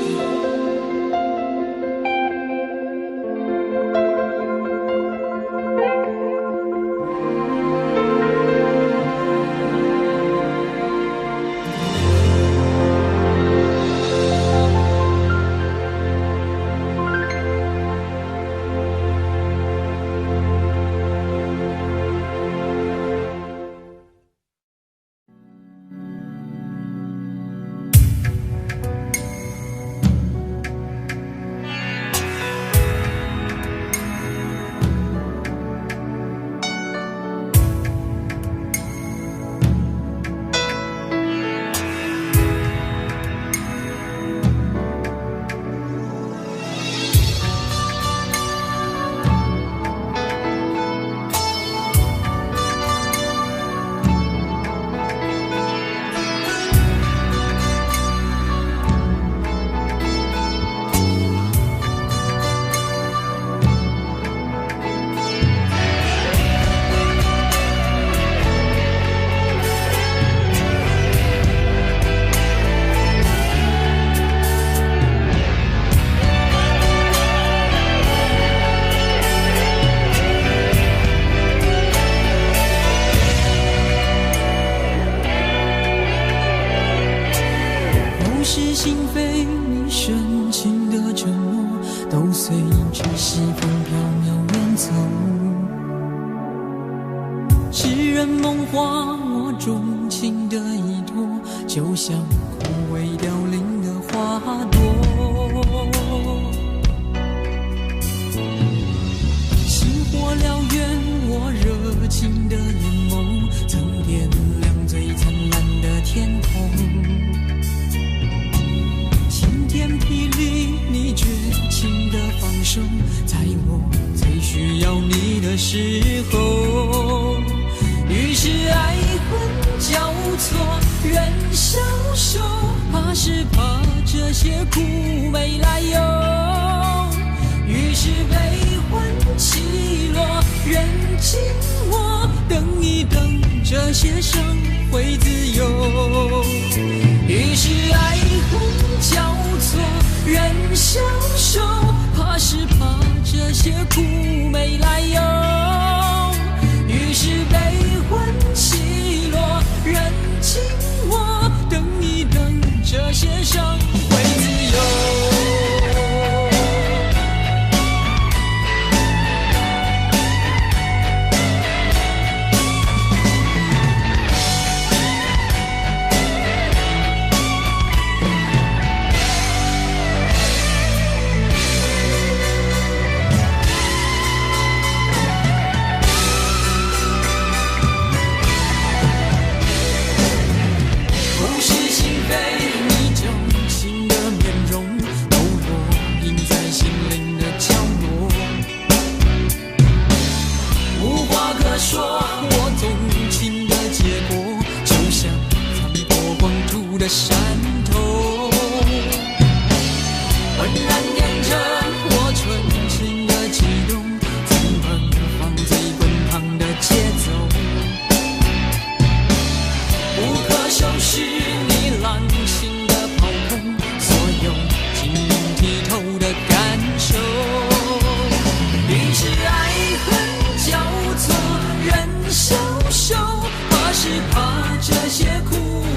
怕这些苦没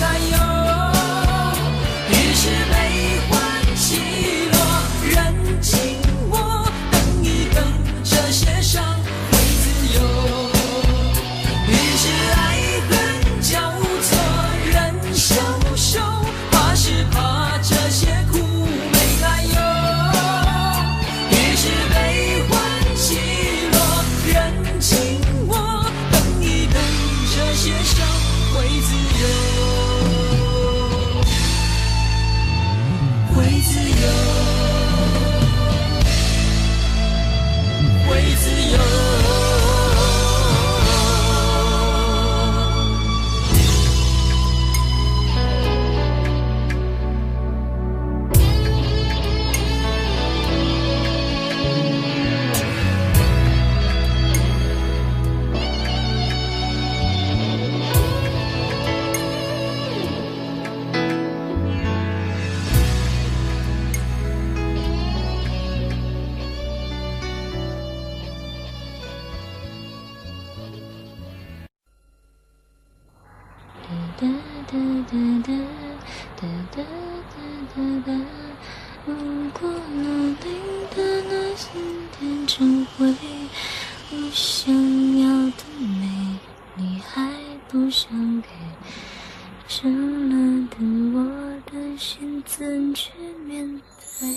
来由。如果努力的那心变成灰，我想要的美你还不想给，伤了的我的心怎去面对？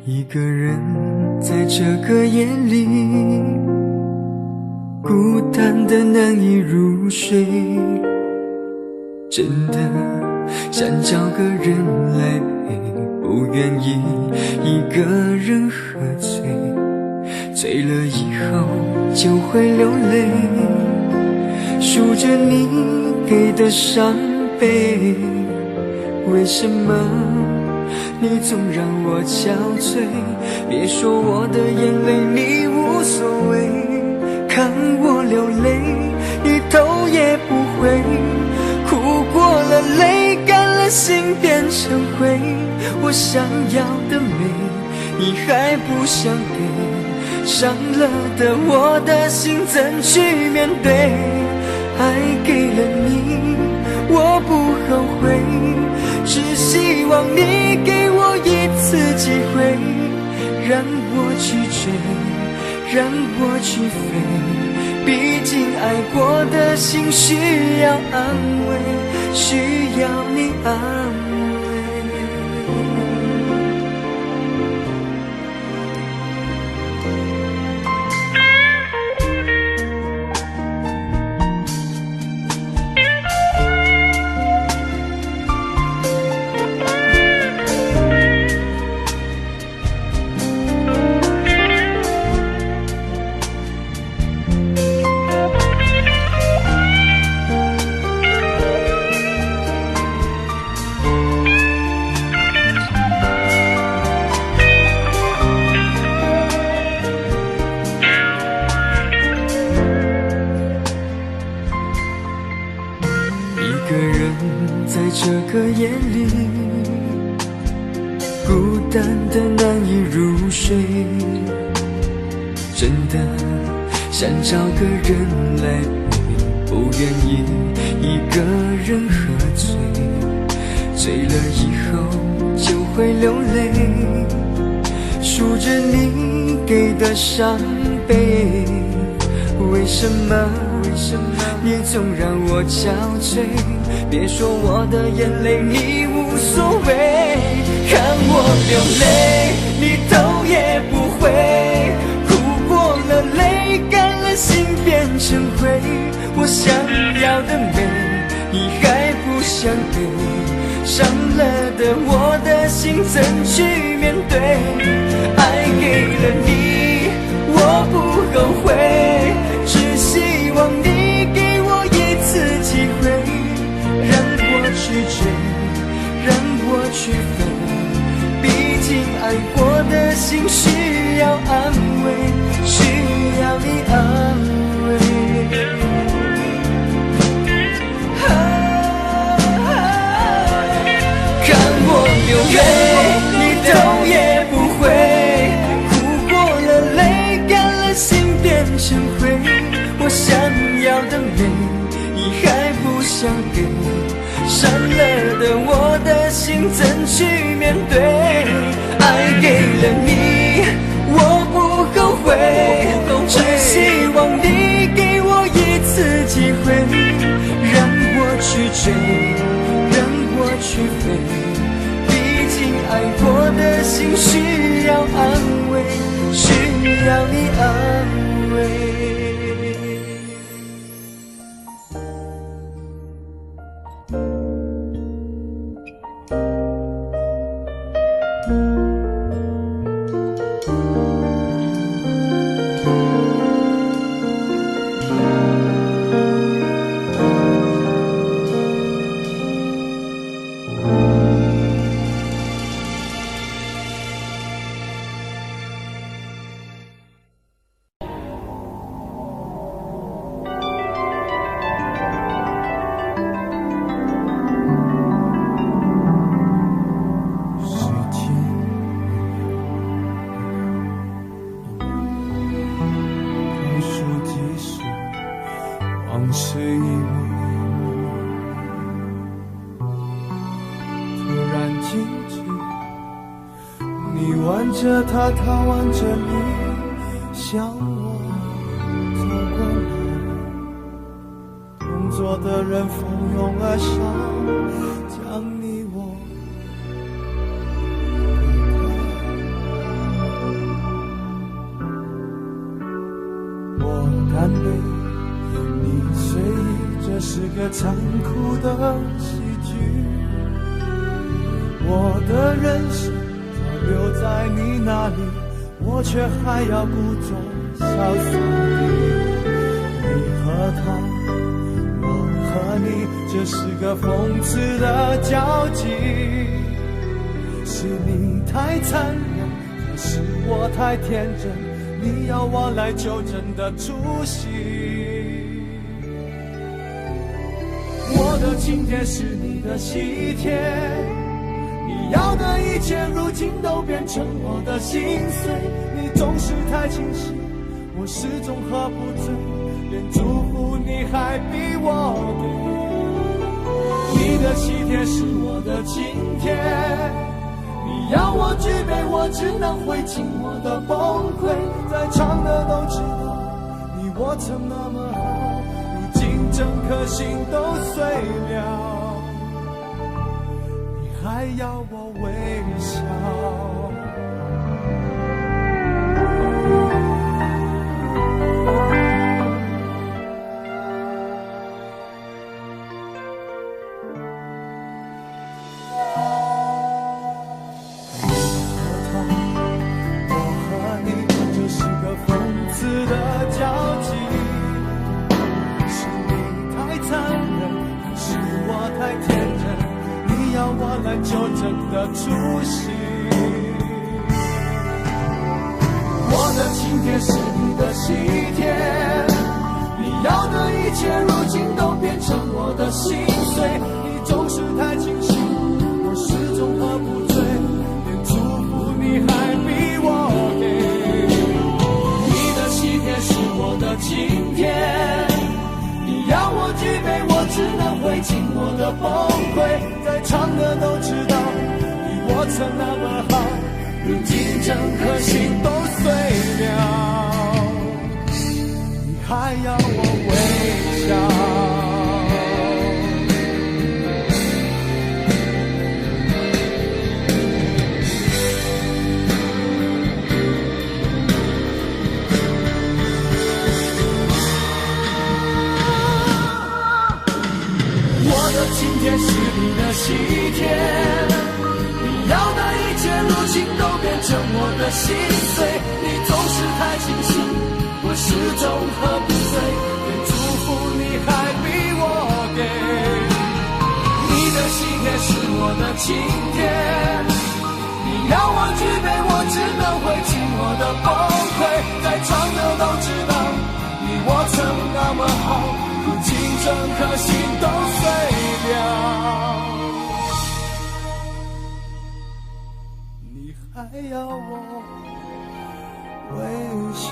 一个人在这个夜里，孤单的难以入睡，真的想找个人来陪，不愿意一个人喝醉，醉了以后就会流泪，数着你给的伤悲，为什么你总让我憔悴？别说我的眼泪你无所谓，看我流泪你头也不回，哭过了泪干了心变成灰，我想要的美你还不想给，伤了的我的心怎去面对？爱给了你我不后悔，只希望你给我一次机会，让我去追，让我去飞，毕竟爱过的心需要安慰，需要你安慰。一个人在这个夜里，孤单的难以入睡，真的想找个人来陪，不愿意一个人喝醉，醉了以后就会流泪，数着你给的伤悲，为什么你总让我憔悴？别说我的眼泪你无所谓，看我流泪你头也不回，哭过了泪干了心变成灰，我想要的美你还不想给，伤了的我的心怎去面对？爱给了你我不后悔，只希望你给我一次机会，让我去追，让我去飞，毕竟爱过的心需要安慰，需要你安慰。看我流泪你头也不回，哭过了泪干了心变成灰，我想要的美你还不想给，伤了的我的心怎去面对？爱给了你我不后悔，只希望你给我一次机会，让我去追，让我去飞，毕竟爱过的心需要安慰，需要你安慰。望着他，他望着你，向我走过来。同桌的人蜂拥而上，将你我隔开。我干杯，你随意，这是个残酷的喜剧。我的人生留在你那里，我却还要故作潇洒地。你和他，我和你，这是个讽刺的交集。是你太残忍，还是我太天真？你要我来纠正的出息。我的请帖是你的喜帖，你要的一切如今都变成我的心碎。你总是太清醒，我始终喝不醉，连祝福你还逼我给。你的喜帖是我的请帖，你要我举杯，我只能会尽我的崩溃。在场的都知道你我曾那么好，如今整颗心都碎了，还要我微笑。我和你，这是个讽刺的交集。是你太残忍，还是我太天真？要我来纠正的出息。我的请帖是你的喜帖，你要的一切如今都变成我的心碎。你总是太清醒，我始终喝不醉，连祝福你还逼我给。你的喜帖是我的请帖，你要我举杯，我只能会尽我的崩溃。在场的都知道你我曾那么好，如今整颗心都碎了，你还要我微笑。今天是你的喜帖，你要的一切如今都变成我的心碎。你总是太清醒，我始终喝不醉，连祝福你还逼我给。你的喜帖是我的请帖，你要我举杯，我只能会尽我的崩溃。在场的都知道你我曾那么好，如今整颗心都碎了，你还要我微笑。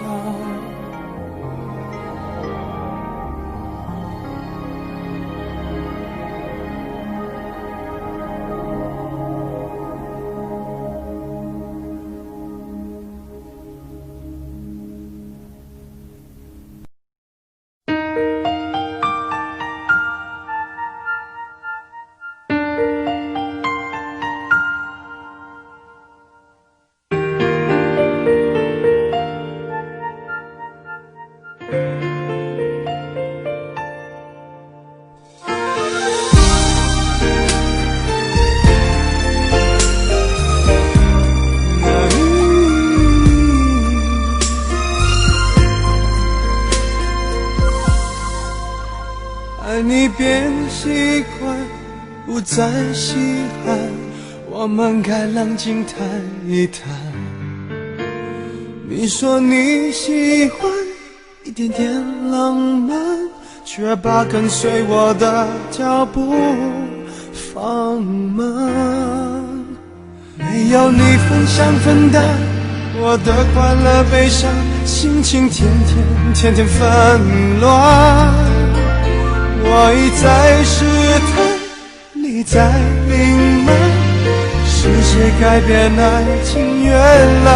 爱你变习惯，不再稀罕，我们该冷静谈一谈。你说你喜欢一点点浪漫，却把跟随我的脚步放慢。没有你分享分担我的快乐悲伤，心情天天纷乱。我一再试探，你在隐瞒，是是谁改变爱情原来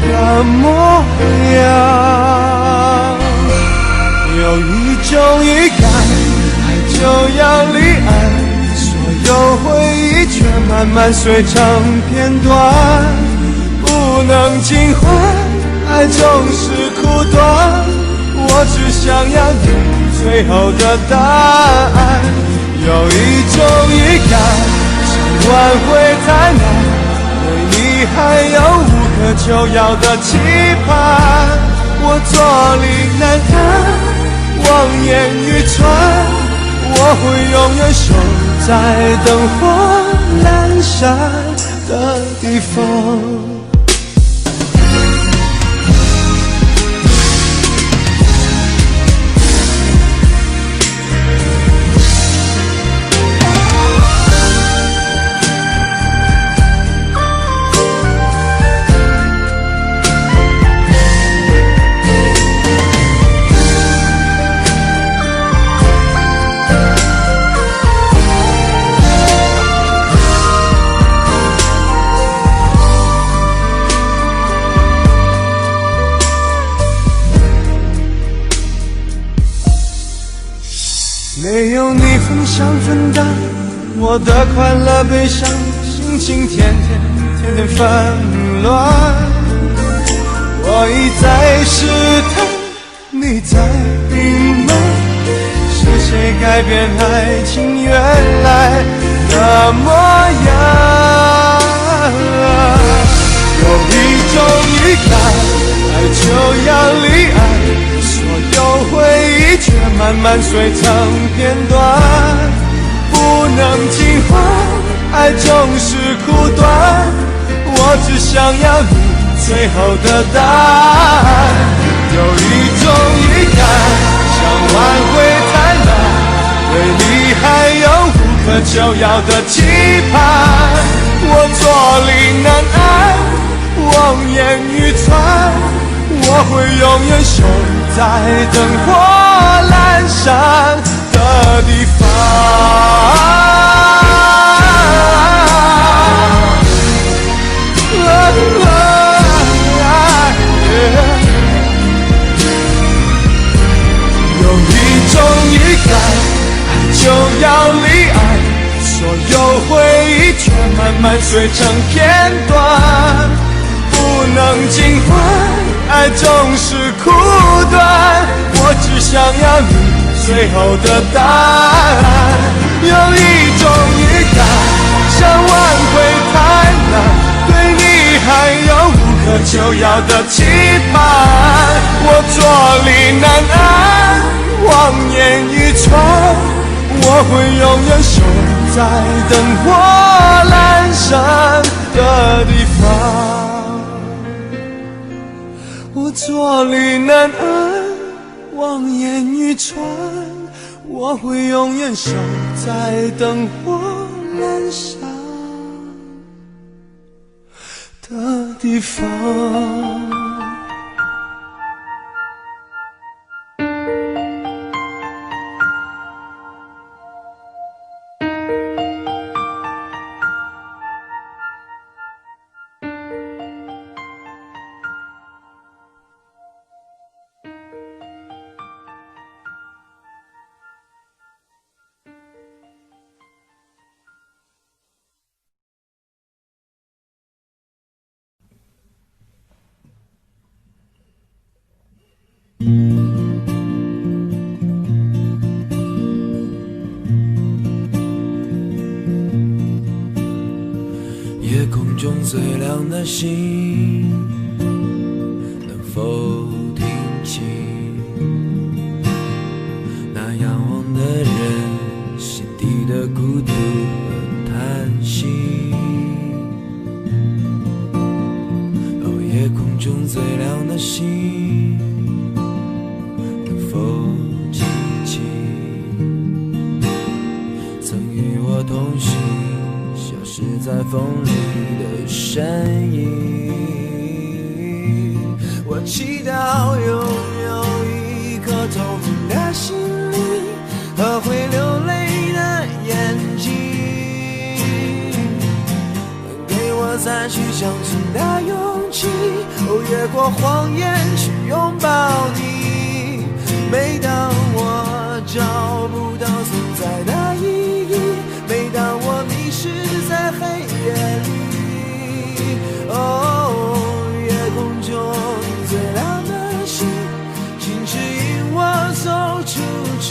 的模样？有一种预感，爱就要离岸，所有回忆却慢慢碎成片段，不能尽欢，爱总是苦短。我只想要你最后的答案。有一种预感，想挽回太难，对你还有无可救药的期盼。我坐立难安，望眼欲穿，我会永远守在灯火阑珊的地方。没有你分享分担我的快乐悲伤，心情天天纷乱。我一再试探，你在隐瞒，是谁改变爱情原来的模样？有一种预感，爱就要离岸，所有回忆却慢慢碎成片段，不能尽欢，爱总是苦短。我只想要你最后的答案。有一种预感，想挽回太难，对你还有无可救药的期盼。我坐立难安，望眼欲穿，我会永远守在灯火阑珊的地方。有一种预感，爱就要离岸，所有回忆却慢慢碎成片段，不能尽欢，爱总是苦短。我只想要你最后的答案。有一种预感，想挽回太难，对你还有无可救药的期盼。我坐立难安，望眼欲穿，我会永远守在灯火阑珊的地方。我坐立难安，望眼欲穿，我会永远守在灯火阑珊的地方。夜空中最亮的星，能否听清那仰望的人心底的孤独和叹息？哦，夜空中最亮的星，能否记起曾与我同行消失在风里的身影？我祈祷拥有一颗透明的心灵和会流泪的眼睛，能给过谎言去拥抱你。每当我找不到存在的意义，每当我迷失在黑夜里，夜空中最亮的星，请指引我走出去。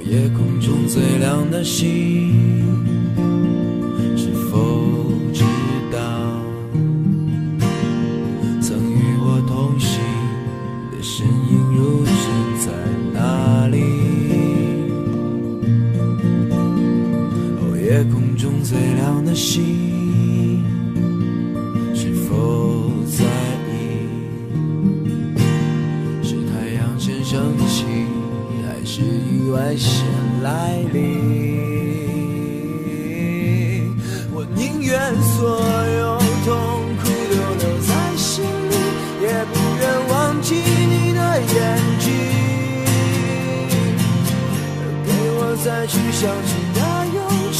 夜空中最亮的星，是否知道曾与我同行的身影如今在哪里？夜空中最亮的星，是否在意是太阳先升起，还是意外先来临？我宁愿所有痛苦都留在心里，也不愿忘记你的眼睛，给我再去相信的勇气，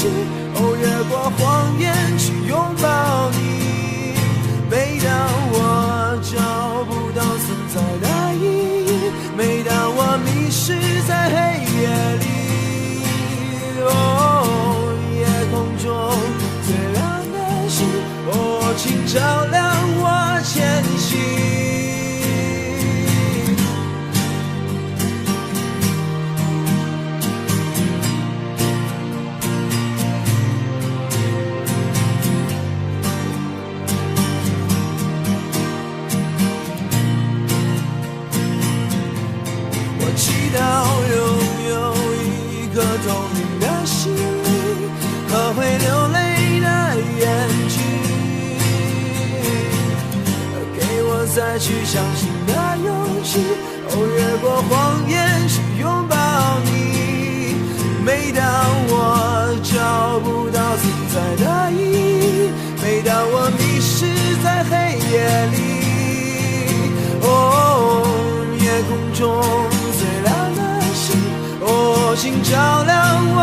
越过谎言去拥抱你。每当我找不到存在的意义，每当我迷失在黑夜里，夜空中最亮的星，请照亮我前行。祈祷拥有一颗透明的心灵和会流泪的眼睛，给我再去相信的勇气，越过谎言去拥抱你。每当我找不到存在的意义，每当我迷失在黑夜里，夜空中请照亮我